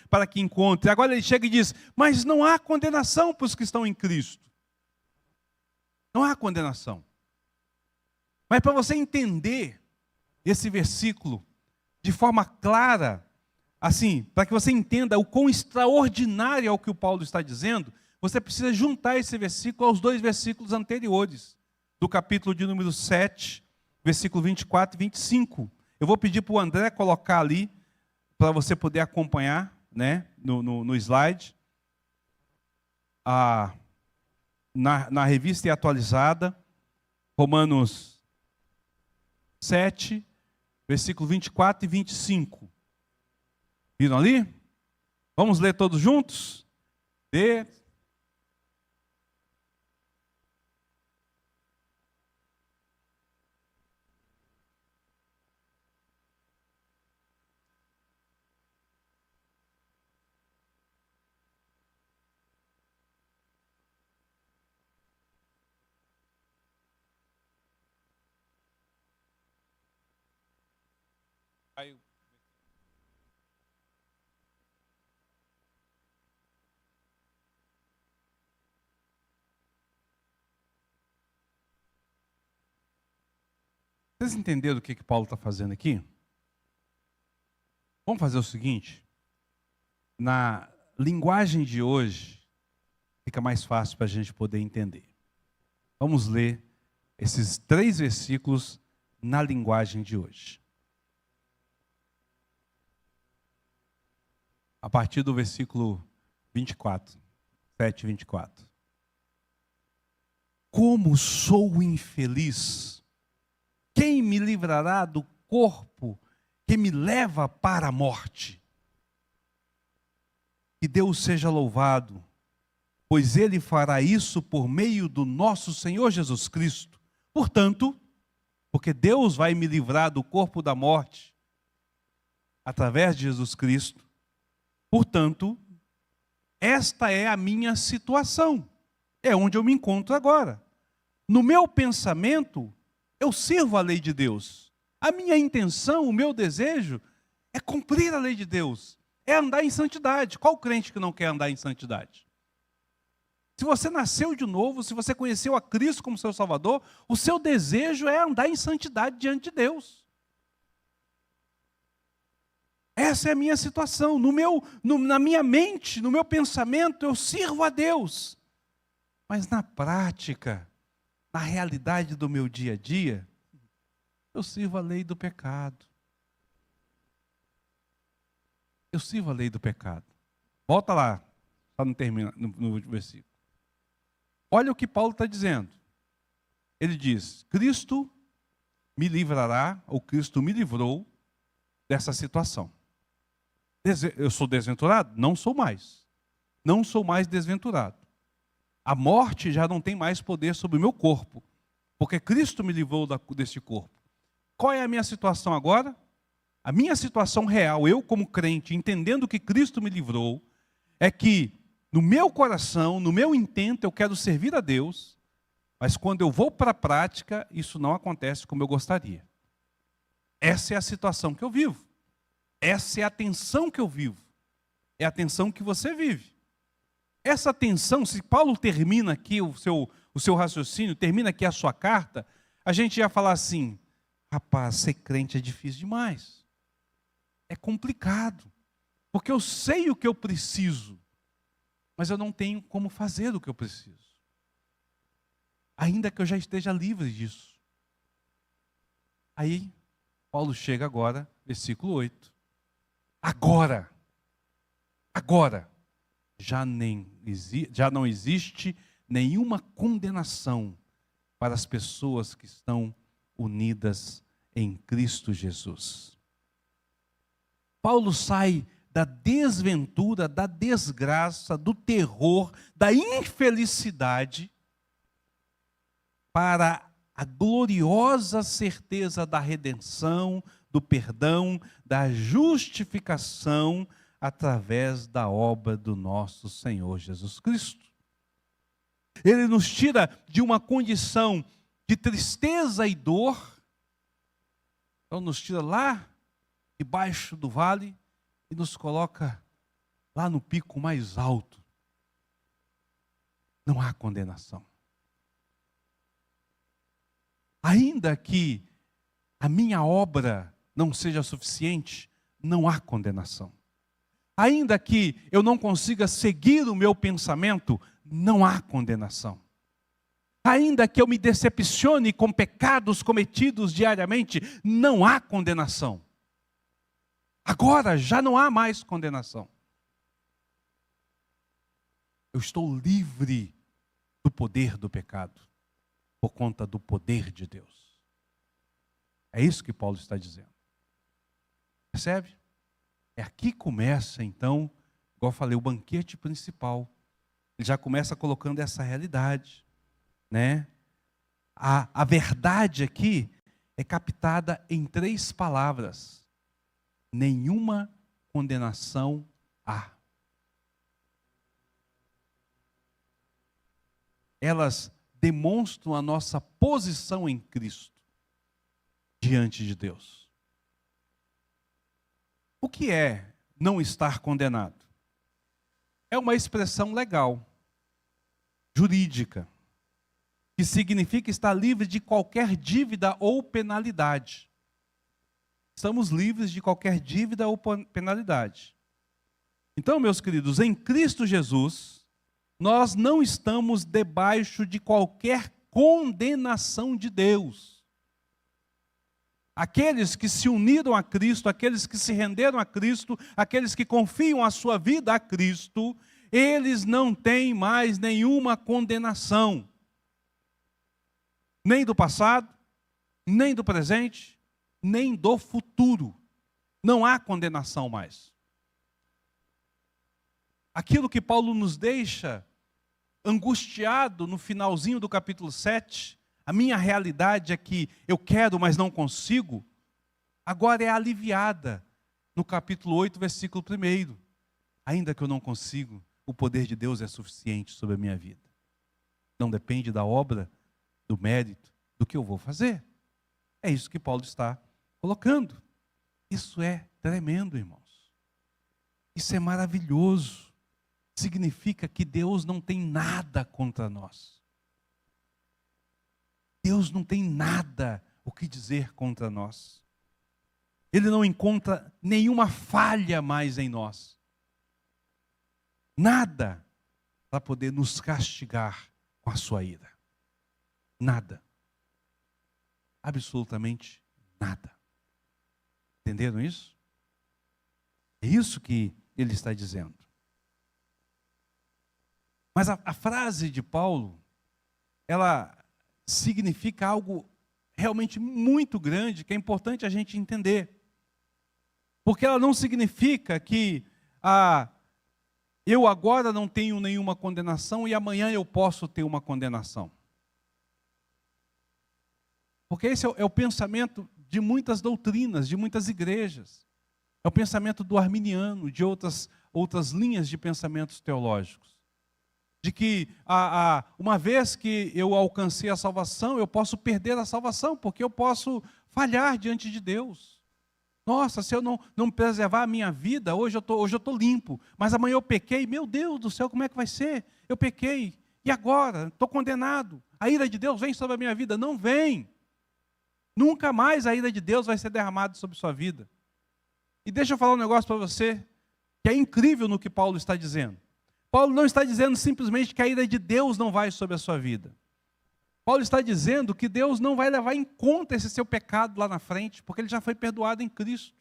para que encontre. Agora ele chega e diz, mas não há condenação para os que estão em Cristo. Não há condenação. Mas para você entender esse versículo de forma clara, assim, para que você entenda o quão extraordinário é o que o Paulo está dizendo, você precisa juntar esse versículo aos 2 versículos anteriores, do capítulo de número 7, versículo 24 e 25. Eu vou pedir para o André colocar ali, para você poder acompanhar, né, no slide, na revista e atualizada, Romanos 7, versículo 24 e 25. Viram ali? Vamos ler todos juntos? Aí. Vocês entenderam o que Paulo está fazendo aqui? Vamos fazer o seguinte. Na linguagem de hoje, fica mais fácil para a gente poder entender. Vamos ler esses 3 versículos na linguagem de hoje. A partir do versículo 24, 7, 24. Como sou infeliz! Quem me livrará do corpo que me leva para a morte? Que Deus seja louvado, pois Ele fará isso por meio do nosso Senhor Jesus Cristo. Portanto, porque Deus vai me livrar do corpo da morte, através de Jesus Cristo, portanto, esta é a minha situação, é onde eu me encontro agora. No meu pensamento, eu sirvo a lei de Deus. A minha intenção, o meu desejo, é cumprir a lei de Deus, é andar em santidade. Qual crente que não quer andar em santidade? Se você nasceu de novo, se você conheceu a Cristo como seu Salvador, o seu desejo é andar em santidade diante de Deus. Essa é a minha situação. Na minha mente, no meu pensamento, eu sirvo a Deus. Mas na prática, na realidade do meu dia a dia, eu sirvo a lei do pecado. Eu sirvo a lei do pecado. Volta lá, só não termina no último versículo. Olha o que Paulo está dizendo. Ele diz: Cristo me livrará, ou Cristo me livrou dessa situação. Eu sou desventurado? Não sou mais. Não sou mais desventurado. A morte já não tem mais poder sobre o meu corpo, porque Cristo me livrou desse corpo. Qual é a minha situação agora? A minha situação real, eu como crente, entendendo que Cristo me livrou, é que no meu coração, no meu intento, eu quero servir a Deus, mas quando eu vou para a prática, isso não acontece como eu gostaria. Essa é a situação que eu vivo. Essa é a tensão que eu vivo. É a tensão que você vive. Essa tensão, se Paulo termina aqui o seu raciocínio, termina aqui a sua carta, a gente ia falar assim: rapaz, ser crente é difícil demais. É complicado. Porque eu sei o que eu preciso, mas eu não tenho como fazer o que eu preciso. Ainda que eu já esteja livre disso. Aí, Paulo chega agora, versículo 8. Agora, já não existe nenhuma condenação para as pessoas que estão unidas em Cristo Jesus. Paulo sai da desventura, da desgraça, do terror, da infelicidade, para a gloriosa certeza da redenção, do perdão, da justificação, através da obra do nosso Senhor Jesus Cristo. Ele nos tira de uma condição de tristeza e dor, então nos tira lá debaixo do vale e nos coloca lá no pico mais alto. Não há condenação. Ainda que a minha obra não seja suficiente, não há condenação. Ainda que eu não consiga seguir o meu pensamento, não há condenação. Ainda que eu me decepcione com pecados cometidos diariamente, não há condenação. Agora já não há mais condenação. Eu estou livre do poder do pecado, por conta do poder de Deus. É isso que Paulo está dizendo. Percebe? É aqui que começa, então, igual eu falei, o banquete principal. Ele já começa colocando essa realidade, né? A verdade aqui é captada em 3 palavras. Nenhuma condenação há. Elas demonstram a nossa posição em Cristo, diante de Deus. O que é não estar condenado? É uma expressão legal, jurídica. que significa estar livre de qualquer dívida ou penalidade. Estamos livres de qualquer dívida ou penalidade. Então, meus queridos, em Cristo Jesus, nós não estamos debaixo de qualquer condenação de Deus. Aqueles que se uniram a Cristo, aqueles que se renderam a Cristo, aqueles que confiam a sua vida a Cristo, eles não têm mais nenhuma condenação. Nem do passado, nem do presente, nem do futuro. Não há condenação mais. Aquilo que Paulo nos deixa angustiado no finalzinho do capítulo 7, a minha realidade é que eu quero, mas não consigo, agora é aliviada no capítulo 8, versículo 1. Ainda que eu não consigo, o poder de Deus é suficiente sobre a minha vida. Não depende da obra, do mérito, do que eu vou fazer. É isso que Paulo está colocando. Isso é tremendo, irmãos. Isso é maravilhoso. Significa que Deus não tem nada contra nós. Deus não tem nada o que dizer contra nós. Ele não encontra nenhuma falha mais em nós. Nada para poder nos castigar com a sua ira. Nada. Absolutamente nada. Entenderam isso? É isso que ele está dizendo. Mas a frase de Paulo, ela significa algo realmente muito grande, que é importante a gente entender. Porque ela não significa que eu agora não tenho nenhuma condenação e amanhã eu posso ter uma condenação. Porque esse é o pensamento de muitas doutrinas, de muitas igrejas. É o pensamento do arminiano, de outras linhas de pensamentos teológicos. De que uma vez que eu alcancei a salvação, eu posso perder a salvação, porque eu posso falhar diante de Deus. Nossa, se eu não preservar a minha vida, hoje eu estou limpo, mas amanhã eu pequei, meu Deus do céu, como é que vai ser? Eu pequei, e agora? Estou condenado. A ira de Deus vem sobre a minha vida? Não vem. Nunca mais a ira de Deus vai ser derramada sobre sua vida. E deixa eu falar um negócio para você, que é incrível no que Paulo está dizendo. Paulo não está dizendo simplesmente que a ira de Deus não vai sobre a sua vida. Paulo está dizendo que Deus não vai levar em conta esse seu pecado lá na frente, porque ele já foi perdoado em Cristo.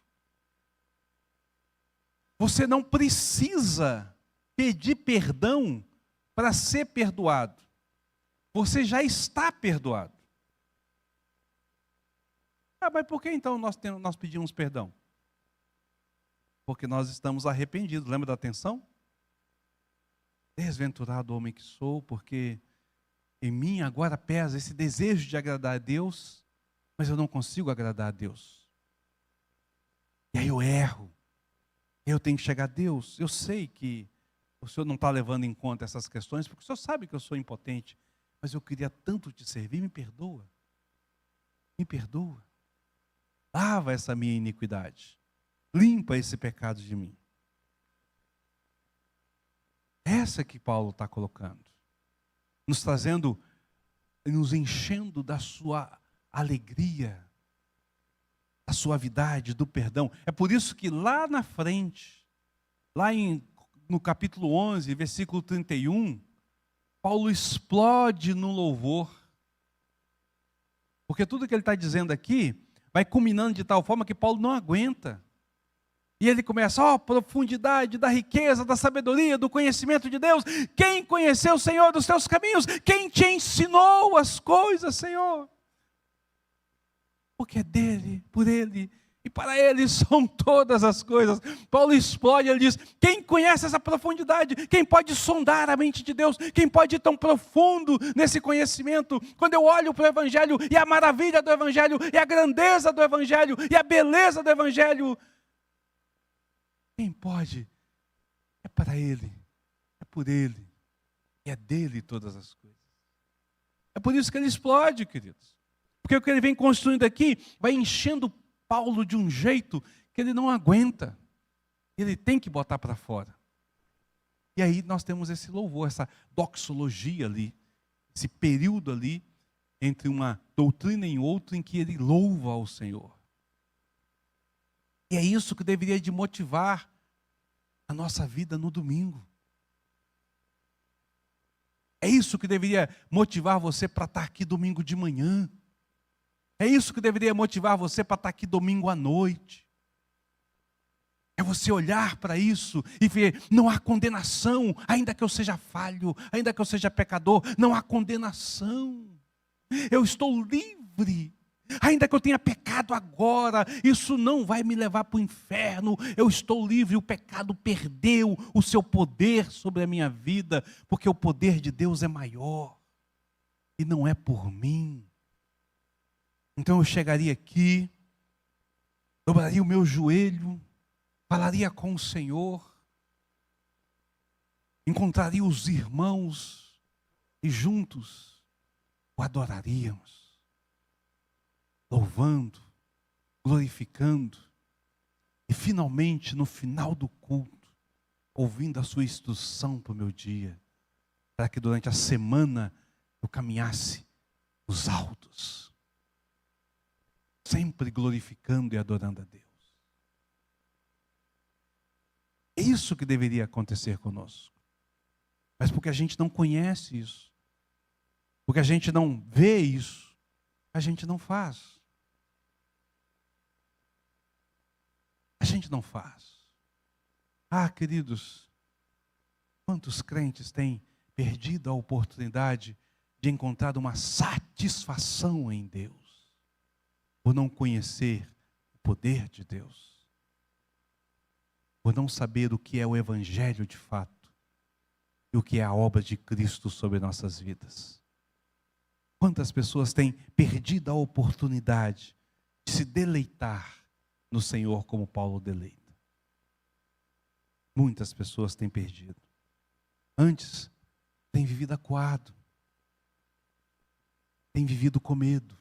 Você não precisa pedir perdão para ser perdoado. Você já está perdoado. Mas por que então nós pedimos perdão? Porque nós estamos arrependidos. Lembra da tensão? Desventurado homem que sou, porque em mim agora pesa esse desejo de agradar a Deus, mas eu não consigo agradar a Deus. E aí eu erro. Eu tenho que chegar a Deus. Eu sei que o Senhor não está levando em conta essas questões, porque o Senhor sabe que eu sou impotente, mas eu queria tanto te servir, me perdoa. Me perdoa. Lava essa minha iniquidade. Limpa esse pecado de mim. Essa que Paulo está colocando. Nos trazendo, nos enchendo da sua alegria, da suavidade, do perdão. É por isso que lá na frente, no capítulo 11, versículo 31, Paulo explode no louvor. Porque tudo que ele está dizendo aqui vai culminando de tal forma que Paulo não aguenta. E ele começa, profundidade da riqueza, da sabedoria, do conhecimento de Deus. Quem conheceu o Senhor dos teus caminhos? Quem te ensinou as coisas, Senhor? Porque é dele, por ele e para ele são todas as coisas. Paulo explode, ele diz, quem conhece essa profundidade? Quem pode sondar a mente de Deus? Quem pode ir tão profundo nesse conhecimento? Quando eu olho para o Evangelho e a maravilha do Evangelho, e a grandeza do Evangelho, e a beleza do Evangelho, quem pode? É para ele, é por ele, e é dele todas as coisas. É por isso que ele explode, queridos. Porque o que ele vem construindo aqui vai enchendo Paulo de um jeito que ele não aguenta. Ele tem que botar para fora. E aí nós temos esse louvor, essa doxologia ali, esse período ali, entre uma doutrina e outra, em que ele louva ao Senhor. E é isso que deveria de motivar a nossa vida no domingo. É isso que deveria motivar você para estar aqui domingo de manhã. É isso que deveria motivar você para estar aqui domingo à noite. É você olhar para isso e ver, não há condenação, ainda que eu seja falho, ainda que eu seja pecador, não há condenação. Eu estou livre. Ainda que eu tenha pecado agora, isso não vai me levar para o inferno. Eu estou livre, o pecado perdeu o seu poder sobre a minha vida, porque o poder de Deus é maior, e não é por mim. Então eu chegaria aqui, dobraria o meu joelho, falaria com o Senhor, encontraria os irmãos, e juntos o adoraríamos. Louvando, glorificando, e finalmente, no final do culto, ouvindo a sua instrução para o meu dia, para que durante a semana eu caminhasse nos altos, sempre glorificando e adorando a Deus. É isso que deveria acontecer conosco. Mas porque a gente não conhece isso, porque a gente não vê isso, a gente não faz. A gente não faz. Ah, queridos, quantos crentes têm perdido a oportunidade de encontrar uma satisfação em Deus, por não conhecer o poder de Deus, por não saber o que é o Evangelho de fato, e o que é a obra de Cristo sobre nossas vidas. Quantas pessoas têm perdido a oportunidade de se deleitar no Senhor como Paulo deleita. Muitas pessoas têm perdido. Antes, têm vivido acuado. Têm vivido com medo.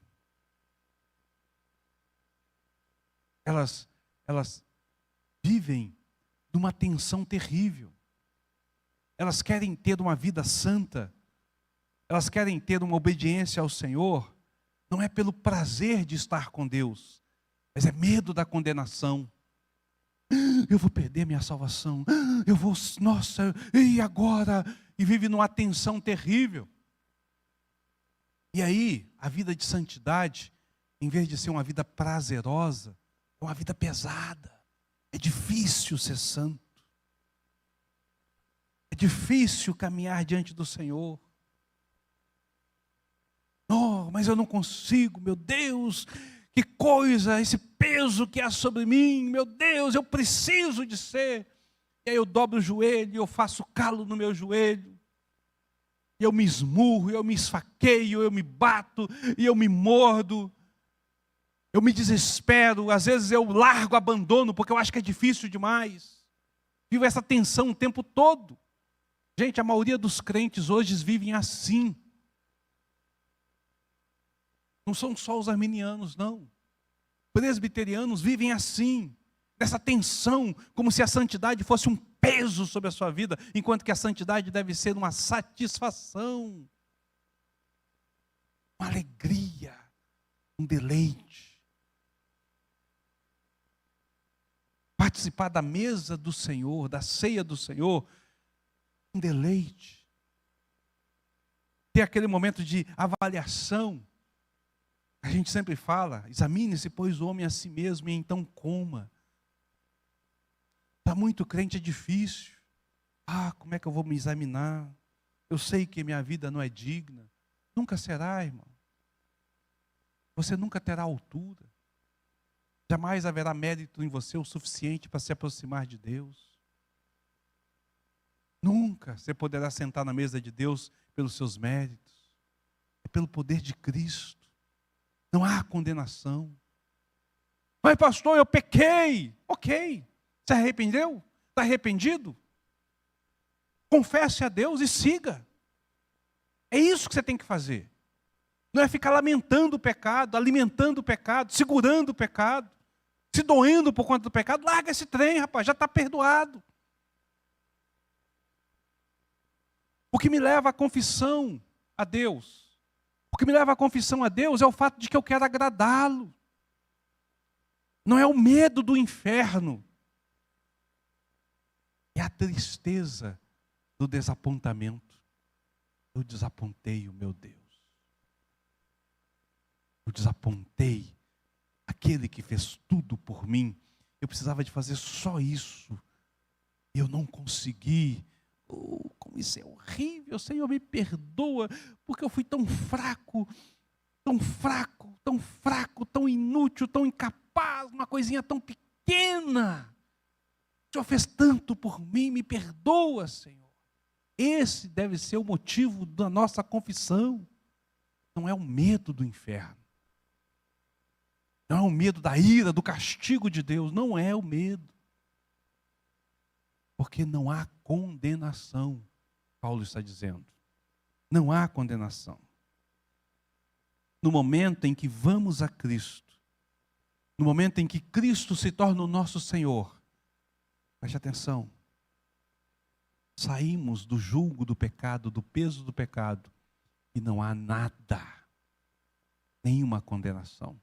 Elas vivem numa tensão terrível. Elas querem ter uma vida santa. Elas querem ter uma obediência ao Senhor. Não é pelo prazer de estar com Deus, mas é medo da condenação. Eu vou perder minha salvação. Eu vou, nossa, e agora? E vive numa tensão terrível. E aí, a vida de santidade, em vez de ser uma vida prazerosa, é uma vida pesada. É difícil ser santo. É difícil caminhar diante do Senhor. Oh, mas eu não consigo, meu Deus. Que coisa, esse peso que há sobre mim, meu Deus, eu preciso de ser. E aí eu dobro o joelho, eu faço calo no meu joelho. E eu me esmurro, eu me esfaqueio, eu me bato, e eu me mordo. Eu me desespero, às vezes eu largo, abandono, porque eu acho que é difícil demais. Vivo essa tensão o tempo todo. Gente, a maioria dos crentes hoje vivem assim. Não são só os arminianos, não. Presbiterianos vivem assim, nessa tensão, como se a santidade fosse um peso sobre a sua vida, enquanto que a santidade deve ser uma satisfação, uma alegria, um deleite. Participar da mesa do Senhor, da ceia do Senhor, um deleite. Ter aquele momento de avaliação. A gente sempre fala, examine-se, pois, o homem a si mesmo, e então coma. Para muito crente é difícil. Ah, como é que eu vou me examinar? Eu sei que minha vida não é digna. Nunca será, irmão. Você nunca terá altura. Jamais haverá mérito em você o suficiente para se aproximar de Deus. Nunca você poderá sentar na mesa de Deus pelos seus méritos. É pelo poder de Cristo. Não há condenação. Mas pastor, eu pequei. Ok. Se arrependeu? Está arrependido? Confesse a Deus e siga. É isso que você tem que fazer. Não é ficar lamentando o pecado, alimentando o pecado, segurando o pecado, se doendo por conta do pecado. Larga esse trem, rapaz, já está perdoado. O que me leva à confissão a Deus. O que me leva à confissão a Deus é o fato de que eu quero agradá-lo. Não é o medo do inferno. É a tristeza do desapontamento. Eu desapontei o meu Deus. Eu desapontei aquele que fez tudo por mim. Eu precisava de fazer só isso. Eu não consegui. Oh, como isso é horrível. Senhor, me perdoa, porque eu fui tão fraco, tão fraco, tão fraco, tão inútil, tão incapaz, uma coisinha tão pequena. O Senhor fez tanto por mim, me perdoa, Senhor. Esse deve ser o motivo da nossa confissão. Não é o medo do inferno. Não é o medo da ira, do castigo de Deus. Não é o medo. Porque não há condenação, Paulo está dizendo. Não há condenação. No momento em que vamos a Cristo, no momento em que Cristo se torna o nosso Senhor, preste atenção, saímos do jugo do pecado, do peso do pecado, e não há nada, nenhuma condenação.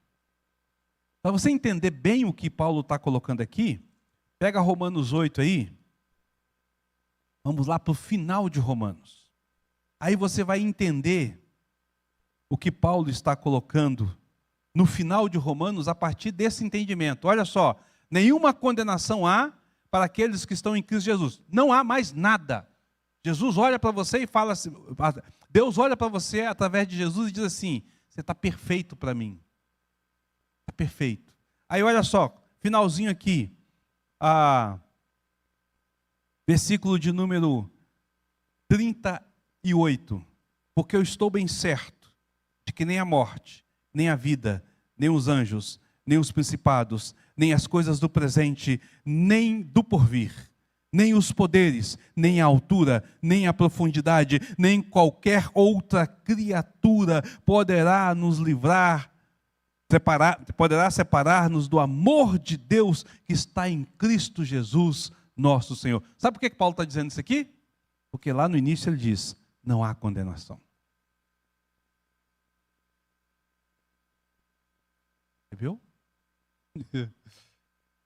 Para você entender bem o que Paulo está colocando aqui, pega Romanos 8 aí, vamos lá para o final de Romanos. Aí você vai entender o que Paulo está colocando no final de Romanos a partir desse entendimento. Olha só, nenhuma condenação há para aqueles que estão em Cristo Jesus. Não há mais nada. Jesus olha para você e fala assim, Deus olha para você através de Jesus e diz assim, você está perfeito para mim. Está perfeito. Aí olha só, finalzinho aqui, versículo de número 38. Porque eu estou bem certo de que nem a morte, nem a vida, nem os anjos, nem os principados, nem as coisas do presente, nem do porvir, nem os poderes, nem a altura, nem a profundidade, nem qualquer outra criatura poderá nos livrar, poderá separar-nos do amor de Deus que está em Cristo Jesus, nosso Senhor. Sabe por que Paulo está dizendo isso aqui? Porque lá no início ele diz, não há condenação. Você viu?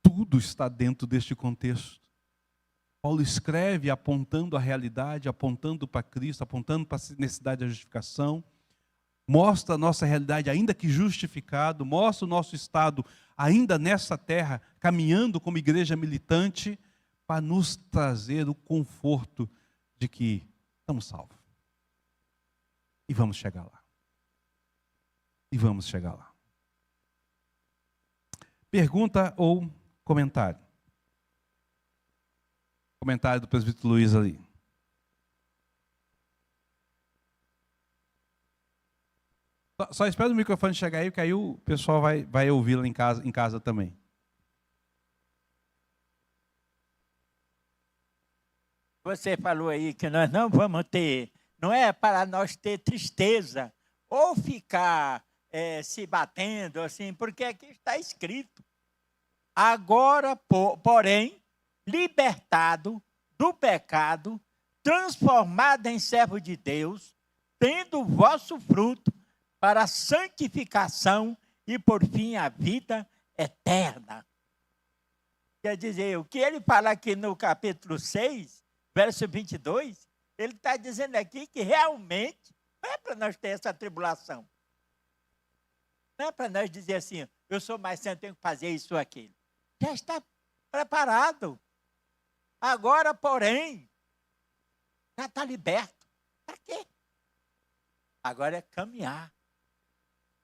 Tudo está dentro deste contexto. Paulo escreve apontando a realidade, apontando para Cristo, apontando para a necessidade da justificação, mostra a nossa realidade ainda que justificado, mostra o nosso estado ainda nessa terra, caminhando como igreja militante, para nos trazer o conforto de que estamos salvos. E vamos chegar lá. E vamos chegar lá. Pergunta ou comentário? Comentário do presbítero Luiz ali. Só espera o microfone chegar aí, porque aí o pessoal vai ouvi-lo em casa também. Você falou aí que nós não vamos ter, não é para nós ter tristeza ou ficar se batendo assim, porque aqui está escrito. Agora, porém, libertado do pecado, transformado em servo de Deus, tendo o vosso fruto para a santificação e, por fim, a vida eterna. Quer dizer, o que ele fala aqui no capítulo 6, verso 22, ele está dizendo aqui que realmente não é para nós ter essa tribulação. Não é para nós dizer assim, eu sou mais santo, tenho que fazer isso ou aquilo. Já está preparado. Agora, porém, já está liberto. Para quê? Agora é caminhar.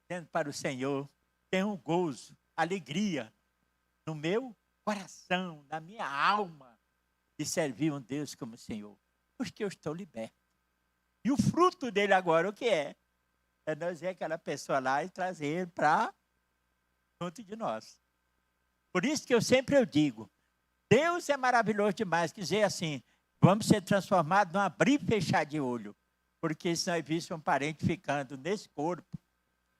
Tendo para o Senhor, tem um gozo, alegria no meu coração, na minha alma, de servir um Deus como o Senhor. Porque eu estou liberto. E o fruto dele agora, o que é? É nós ver aquela pessoa lá e trazer ele para junto de nós. Por isso que eu sempre digo, Deus é maravilhoso demais, quer dizer assim, vamos ser transformados num abrir e fechar de olho. Porque se nós víssemos um parente ficando nesse corpo,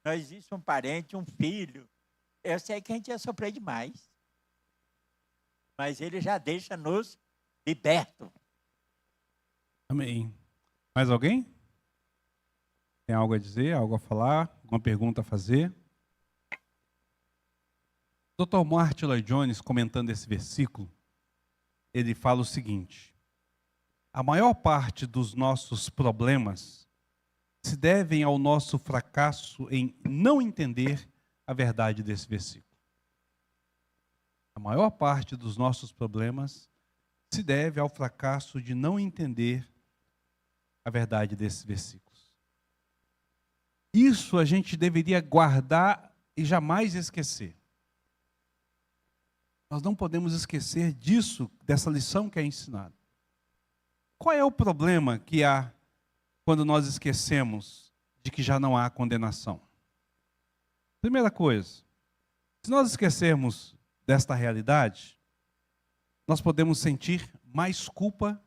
nós víssemos um parente, um filho, eu sei que a gente ia sofrer demais. Mas ele já deixa nos libertos. Amém. Mais alguém? Tem algo a dizer, algo a falar, alguma pergunta a fazer? Dr. Martin Lloyd Jones, comentando esse versículo, ele fala o seguinte: a maior parte dos nossos problemas se devem ao nosso fracasso em não entender a verdade desse versículo. A maior parte dos nossos problemas se deve ao fracasso de não entender a verdade desses versículos. Isso a gente deveria guardar e jamais esquecer. Nós não podemos esquecer disso, dessa lição que é ensinada. Qual é o problema que há quando nós esquecemos de que já não há condenação? Primeira coisa, se nós esquecermos desta realidade, nós podemos sentir mais culpa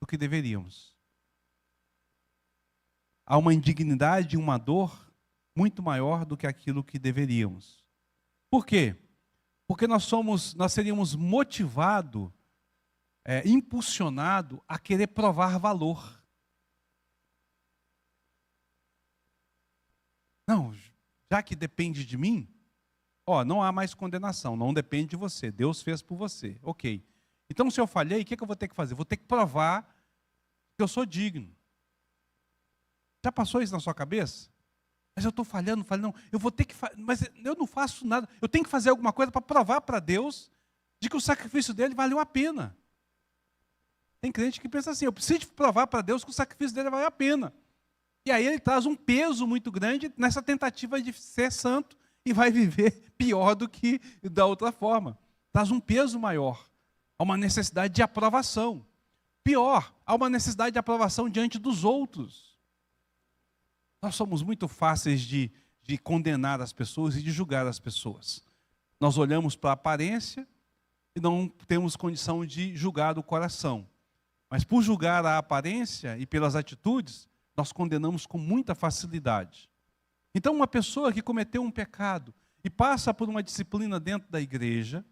do que deveríamos. Há uma indignidade e uma dor muito maior do que aquilo que deveríamos. Por quê? Porque nós seríamos motivados, impulsionados a querer provar valor. Não, já que depende de mim, não há mais condenação, não depende de você, Deus fez por você, ok. Então se eu falhei, o que eu vou ter que fazer? Vou ter que provar que eu sou digno. Já passou isso na sua cabeça? Mas eu estou falhando, não, eu vou ter que mas eu não faço nada, eu tenho que fazer alguma coisa para provar para Deus de que o sacrifício dele valeu a pena. Tem crente que pensa assim, eu preciso provar para Deus que o sacrifício dele valeu a pena. E aí ele traz um peso muito grande nessa tentativa de ser santo e vai viver pior do que da outra forma. Traz um peso maior, há uma necessidade de aprovação. Pior, há uma necessidade de aprovação diante dos outros. Nós somos muito fáceis de condenar as pessoas e de julgar as pessoas. Nós olhamos para a aparência e não temos condição de julgar o coração. Mas por julgar a aparência e pelas atitudes, nós condenamos com muita facilidade. Então, uma pessoa que cometeu um pecado e passa por uma disciplina dentro da igreja,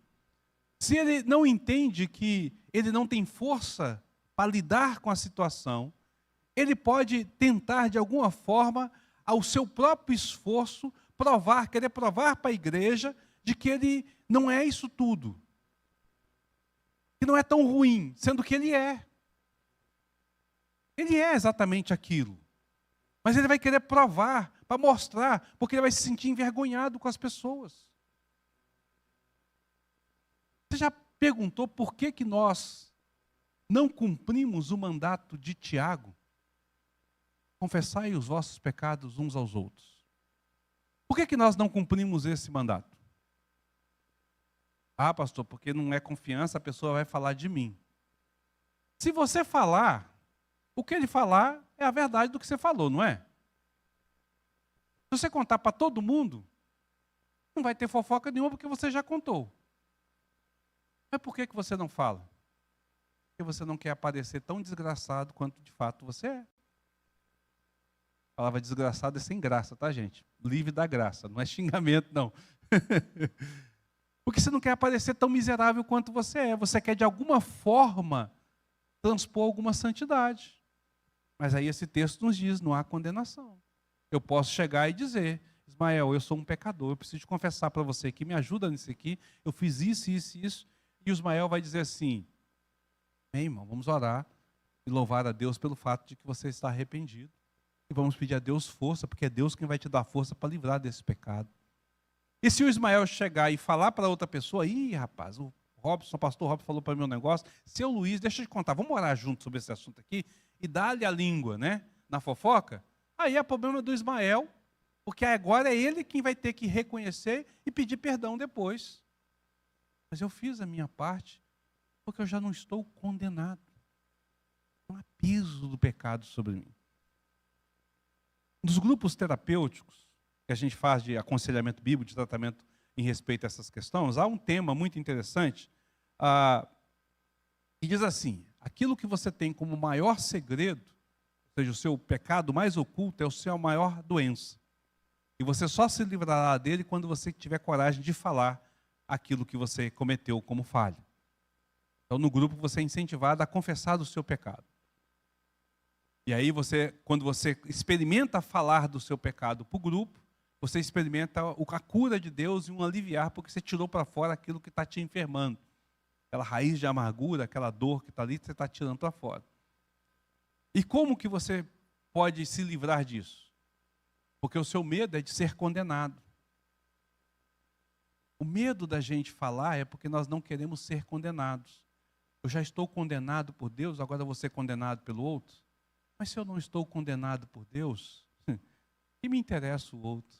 se ele não entende que ele não tem força para lidar com a situação, ele pode tentar, de alguma forma, ao seu próprio esforço, querer provar para a igreja de que ele não é isso tudo. Que não é tão ruim, sendo que ele é. Ele é exatamente aquilo. Mas ele vai querer provar, para mostrar, porque ele vai se sentir envergonhado com as pessoas. Você já perguntou por que nós não cumprimos o mandato de Tiago? Confessai os vossos pecados uns aos outros. Por que nós não cumprimos esse mandato? Ah, pastor, porque não é confiança, a pessoa vai falar de mim. Se você falar, o que ele falar é a verdade do que você falou, não é? Se você contar para todo mundo, não vai ter fofoca nenhuma porque você já contou. Mas por que você não fala? Porque você não quer aparecer tão desgraçado quanto de fato você é. A palavra desgraçado é sem graça, tá, gente? Livre da graça, não é xingamento, não. Porque você não quer aparecer tão miserável quanto você é. Você quer, de alguma forma, transpor alguma santidade. Mas aí esse texto nos diz, não há condenação. Eu posso chegar e dizer, Ismael, eu sou um pecador, eu preciso confessar para você que me ajuda nisso aqui, eu fiz isso, isso, isso. E o Ismael vai dizer assim, irmão, vamos orar e louvar a Deus pelo fato de que você está arrependido. E vamos pedir a Deus força, porque é Deus quem vai te dar força para livrar desse pecado. E se o Ismael chegar e falar para outra pessoa, rapaz, o pastor Robson falou para mim um negócio, seu Luiz, deixa eu te contar, vamos orar junto sobre esse assunto aqui, e dá-lhe a língua, né, na fofoca, aí é problema do Ismael, porque agora é ele quem vai ter que reconhecer e pedir perdão depois. Mas eu fiz a minha parte, porque eu já não estou condenado. Não há peso do pecado sobre mim. Nos grupos terapêuticos, que a gente faz de aconselhamento bíblico, de tratamento em respeito a essas questões, há um tema muito interessante, que diz assim, aquilo que você tem como maior segredo, ou seja, o seu pecado mais oculto, é o seu maior doença. E você só se livrará dele quando você tiver coragem de falar aquilo que você cometeu como falha. Então, no grupo, você é incentivado a confessar o seu pecado. E aí quando você experimenta falar do seu pecado para o grupo, você experimenta a cura de Deus e um aliviar, porque você tirou para fora aquilo que está te enfermando. Aquela raiz de amargura, aquela dor que está ali, você está tirando para fora. E como que você pode se livrar disso? Porque o seu medo é de ser condenado. O medo da gente falar é porque nós não queremos ser condenados. Eu já estou condenado por Deus, agora vou ser condenado pelo outro? Mas se eu não estou condenado por Deus, que me interessa o outro?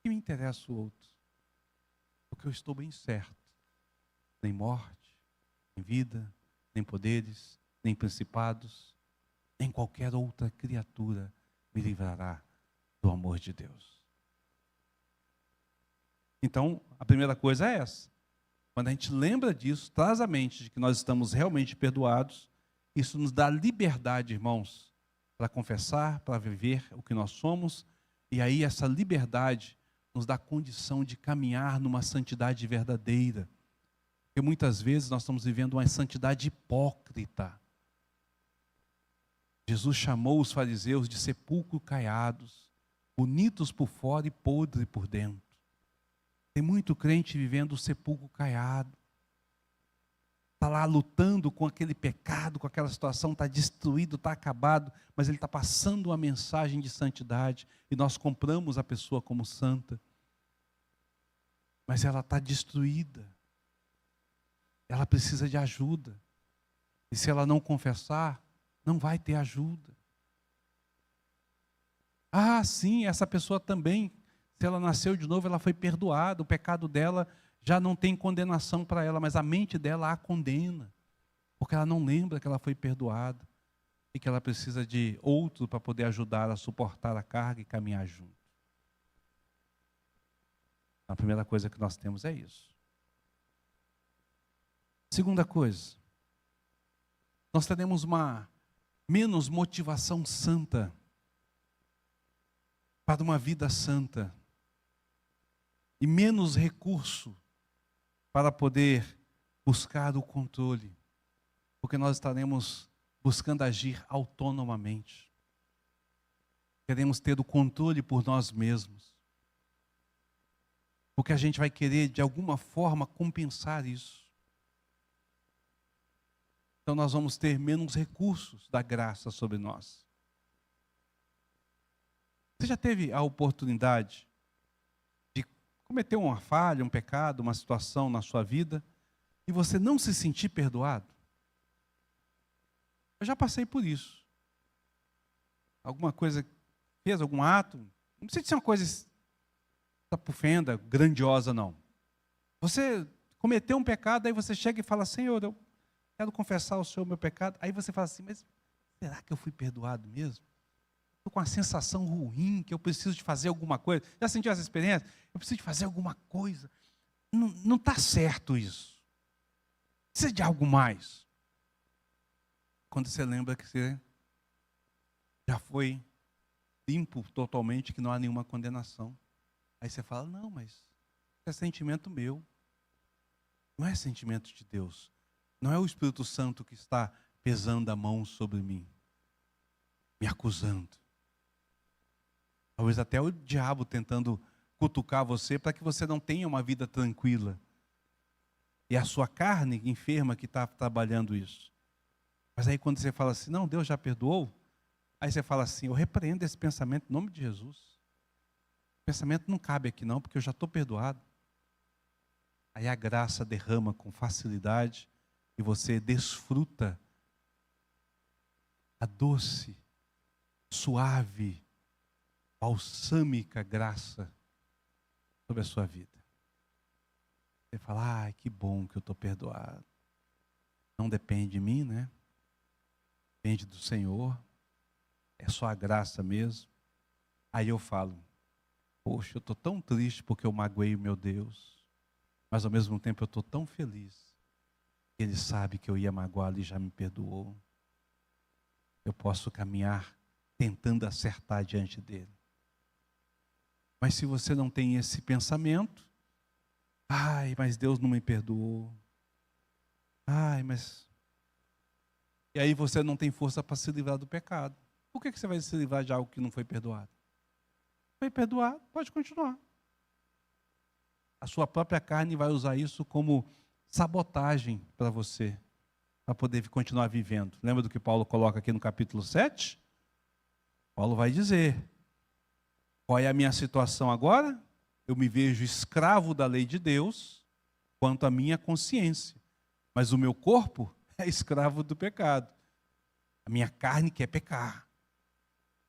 Que me interessa o outro? Porque eu estou bem certo. Nem morte, nem vida, nem poderes, nem principados, nem qualquer outra criatura me livrará do amor de Deus. Então, a primeira coisa é essa. Quando a gente lembra disso, traz à mente de que nós estamos realmente perdoados, isso nos dá liberdade, irmãos, para confessar, para viver o que nós somos, e aí essa liberdade nos dá condição de caminhar numa santidade verdadeira. Porque muitas vezes nós estamos vivendo uma santidade hipócrita. Jesus chamou os fariseus de sepulcro caiados, bonitos por fora e podres por dentro. Tem muito crente vivendo o sepulcro caiado. Está lá lutando com aquele pecado, com aquela situação, está destruído, está acabado, mas ele está passando uma mensagem de santidade e nós compramos a pessoa como santa. Mas ela está destruída. Ela precisa de ajuda. E se ela não confessar, não vai ter ajuda. Ah, sim, essa pessoa também, se ela nasceu de novo, ela foi perdoada, o pecado dela já não tem condenação para ela, mas a mente dela a condena, porque ela não lembra que ela foi perdoada e que ela precisa de outro para poder ajudar a suportar a carga e caminhar junto. A primeira coisa que nós temos é isso. Segunda coisa, nós teremos uma menos motivação santa para uma vida santa e menos recurso para poder buscar o controle, porque nós estaremos buscando agir autonomamente. Queremos ter o controle por nós mesmos, porque a gente vai querer de alguma forma compensar isso. Então nós vamos ter menos recursos da graça sobre nós. Você já teve a oportunidade de cometer uma falha, um pecado, uma situação na sua vida e você não se sentir perdoado? Eu já passei por isso. Alguma coisa, fez algum ato, não precisa ser uma coisa estapufenda, grandiosa não. Você cometeu um pecado, aí você chega e fala: Senhor, eu quero confessar ao Senhor o meu pecado. Aí você fala assim: mas será que eu fui perdoado mesmo? Estou com uma sensação ruim, que eu preciso de fazer alguma coisa. Já sentiu essa experiência? Eu preciso de fazer alguma coisa. Não está certo isso. Precisa de algo mais. Quando você lembra que você já foi limpo totalmente, que não há nenhuma condenação. Aí você fala: não, mas isso é sentimento meu. Não é sentimento de Deus. Não é o Espírito Santo que está pesando a mão sobre mim, me acusando. Talvez até o diabo tentando cutucar você para que você não tenha uma vida tranquila. E é a sua carne enferma que está trabalhando isso. Mas aí quando você fala assim: não, Deus já perdoou. Aí você fala assim: eu repreendo esse pensamento em nome de Jesus. O pensamento não cabe aqui não, porque eu já estou perdoado. Aí a graça derrama com facilidade e você desfruta a doce, suave, balsâmica graça sobre a sua vida. Você fala: que bom que eu estou perdoado. Não depende de mim, né? Depende do Senhor. É só a graça mesmo. Aí eu falo: poxa, eu estou tão triste porque eu magoei o meu Deus. Mas ao mesmo tempo eu estou tão feliz. Ele sabe que eu ia magoá-lo e já me perdoou. Eu posso caminhar tentando acertar diante dele. Mas se você não tem esse pensamento: mas Deus não me perdoou. Ai, mas... E aí você não tem força para se livrar do pecado. Por que você vai se livrar de algo que não foi perdoado? Foi perdoado, pode continuar. A sua própria carne vai usar isso como sabotagem para você, para poder continuar vivendo. Lembra do que Paulo coloca aqui no capítulo 7? Paulo vai dizer: qual é a minha situação agora? Eu me vejo escravo da lei de Deus quanto à minha consciência, mas o meu corpo é escravo do pecado. A minha carne quer pecar.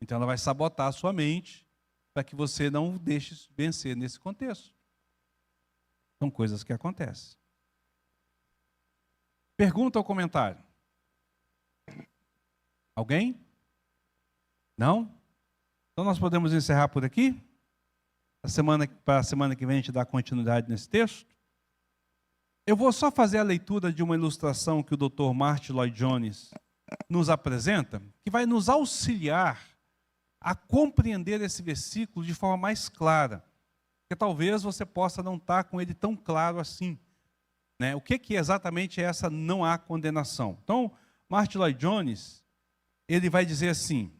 Então ela vai sabotar a sua mente para que você não deixe vencer nesse contexto. São coisas que acontecem. Pergunta ou comentário? Alguém? Não? Então nós podemos encerrar por aqui? Para a semana que vem a gente dar continuidade nesse texto. Eu vou só fazer a leitura de uma ilustração que o Dr. Martin Lloyd Jones nos apresenta, que vai nos auxiliar a compreender esse versículo de forma mais clara. Porque talvez você possa não estar com ele tão claro assim. Né? O que exatamente é essa não há condenação? Então, Martin Lloyd Jones, ele vai dizer assim: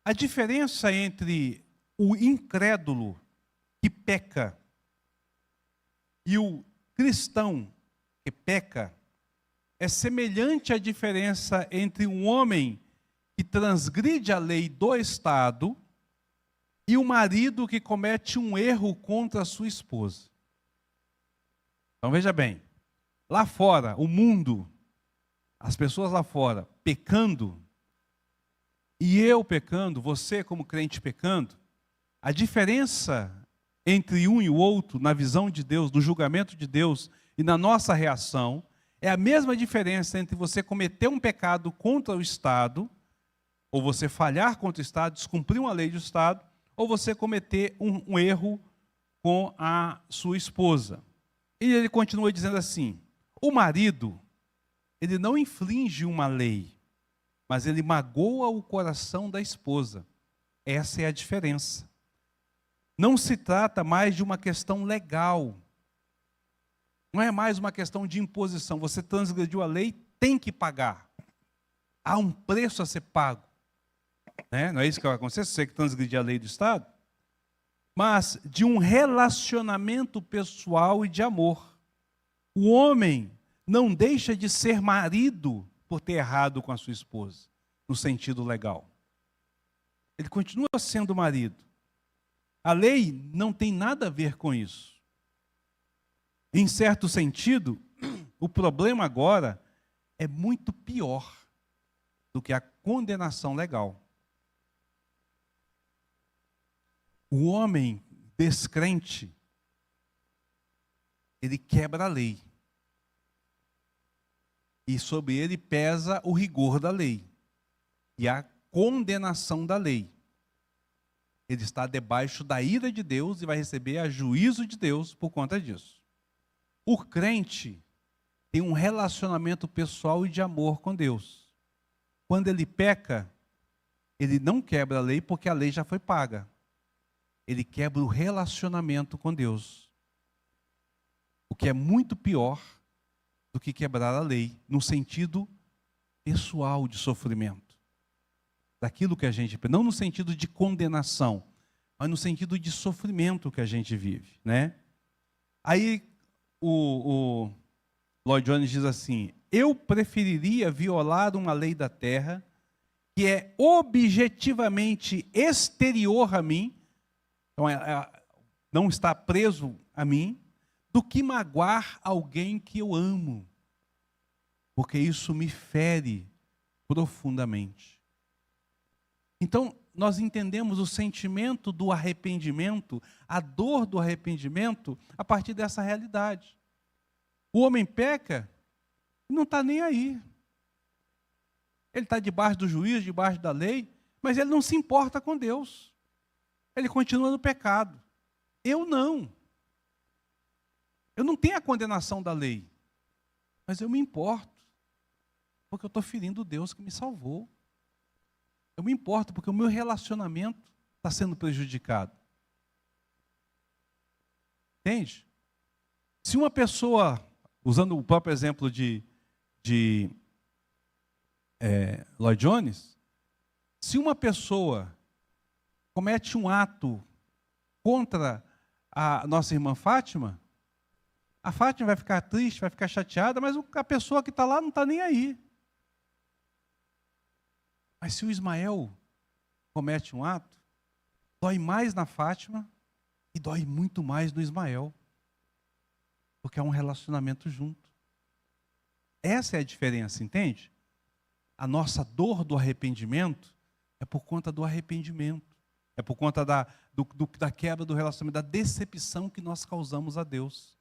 a diferença entre o incrédulo que peca e o cristão que peca é semelhante à diferença entre um homem que transgride a lei do Estado e o marido que comete um erro contra a sua esposa. Então veja bem, lá fora, o mundo, as pessoas lá fora pecando, e eu pecando, você como crente pecando, a diferença entre um e o outro, na visão de Deus, no julgamento de Deus e na nossa reação, é a mesma diferença entre você cometer um pecado contra o Estado, ou você falhar contra o Estado, descumprir uma lei do Estado, ou você cometer um erro com a sua esposa. E ele continua dizendo assim: o marido, ele não infringe uma lei, mas ele magoa o coração da esposa. Essa é a diferença. Não se trata mais de uma questão legal. Não é mais uma questão de imposição. Você transgrediu a lei, tem que pagar. Há um preço a ser pago. Né? Não é isso que vai acontecer se você transgredir a lei do Estado? Mas de um relacionamento pessoal e de amor. O homem não deixa de ser marido por ter errado com a sua esposa, no sentido legal. Ele continua sendo marido. A lei não tem nada a ver com isso. Em certo sentido, o problema agora é muito pior do que a condenação legal. O homem descrente, ele quebra a lei. E sobre ele pesa o rigor da lei e a condenação da lei. Ele está debaixo da ira de Deus e vai receber a juízo de Deus por conta disso. O crente tem um relacionamento pessoal e de amor com Deus. Quando ele peca, ele não quebra a lei porque a lei já foi paga. Ele quebra o relacionamento com Deus. O que é muito pior do que quebrar a lei, no sentido pessoal de sofrimento. Daquilo que a gente, não no sentido de condenação, mas no sentido de sofrimento que a gente vive, né? Aí o Lloyd Jones diz assim: eu preferiria violar uma lei da terra que é objetivamente exterior a mim, então não está preso a mim, do que magoar alguém que eu amo, porque isso me fere profundamente. Então, nós entendemos o sentimento do arrependimento, a dor do arrependimento, a partir dessa realidade. O homem peca e não está nem aí. Ele está debaixo do juízo, debaixo da lei, mas ele não se importa com Deus. Ele continua no pecado. Eu não. Eu não tenho a condenação da lei, mas eu me importo, porque eu estou ferindo o Deus que me salvou. Eu me importo porque o meu relacionamento está sendo prejudicado. Entende? Se uma pessoa, usando o próprio exemplo de de Lloyd Jones, se uma pessoa comete um ato contra a nossa irmã Fátima, a Fátima vai ficar triste, vai ficar chateada, mas a pessoa que está lá não está nem aí. Mas se o Ismael comete um ato, dói mais na Fátima e dói muito mais no Ismael, porque é um relacionamento junto. Essa é a diferença, entende? A nossa dor do arrependimento é por conta do arrependimento, é por conta da quebra do relacionamento, da decepção que nós causamos a Deus.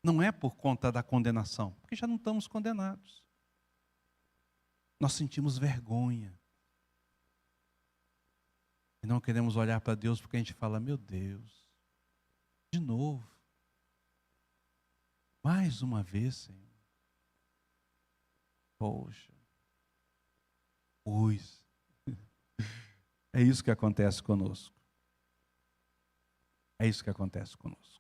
Não é por conta da condenação, porque já não estamos condenados. Nós sentimos vergonha. E não queremos olhar para Deus porque a gente fala, meu Deus, de novo. Mais uma vez, Senhor. Poxa. Pois. É isso que acontece conosco. É isso que acontece conosco.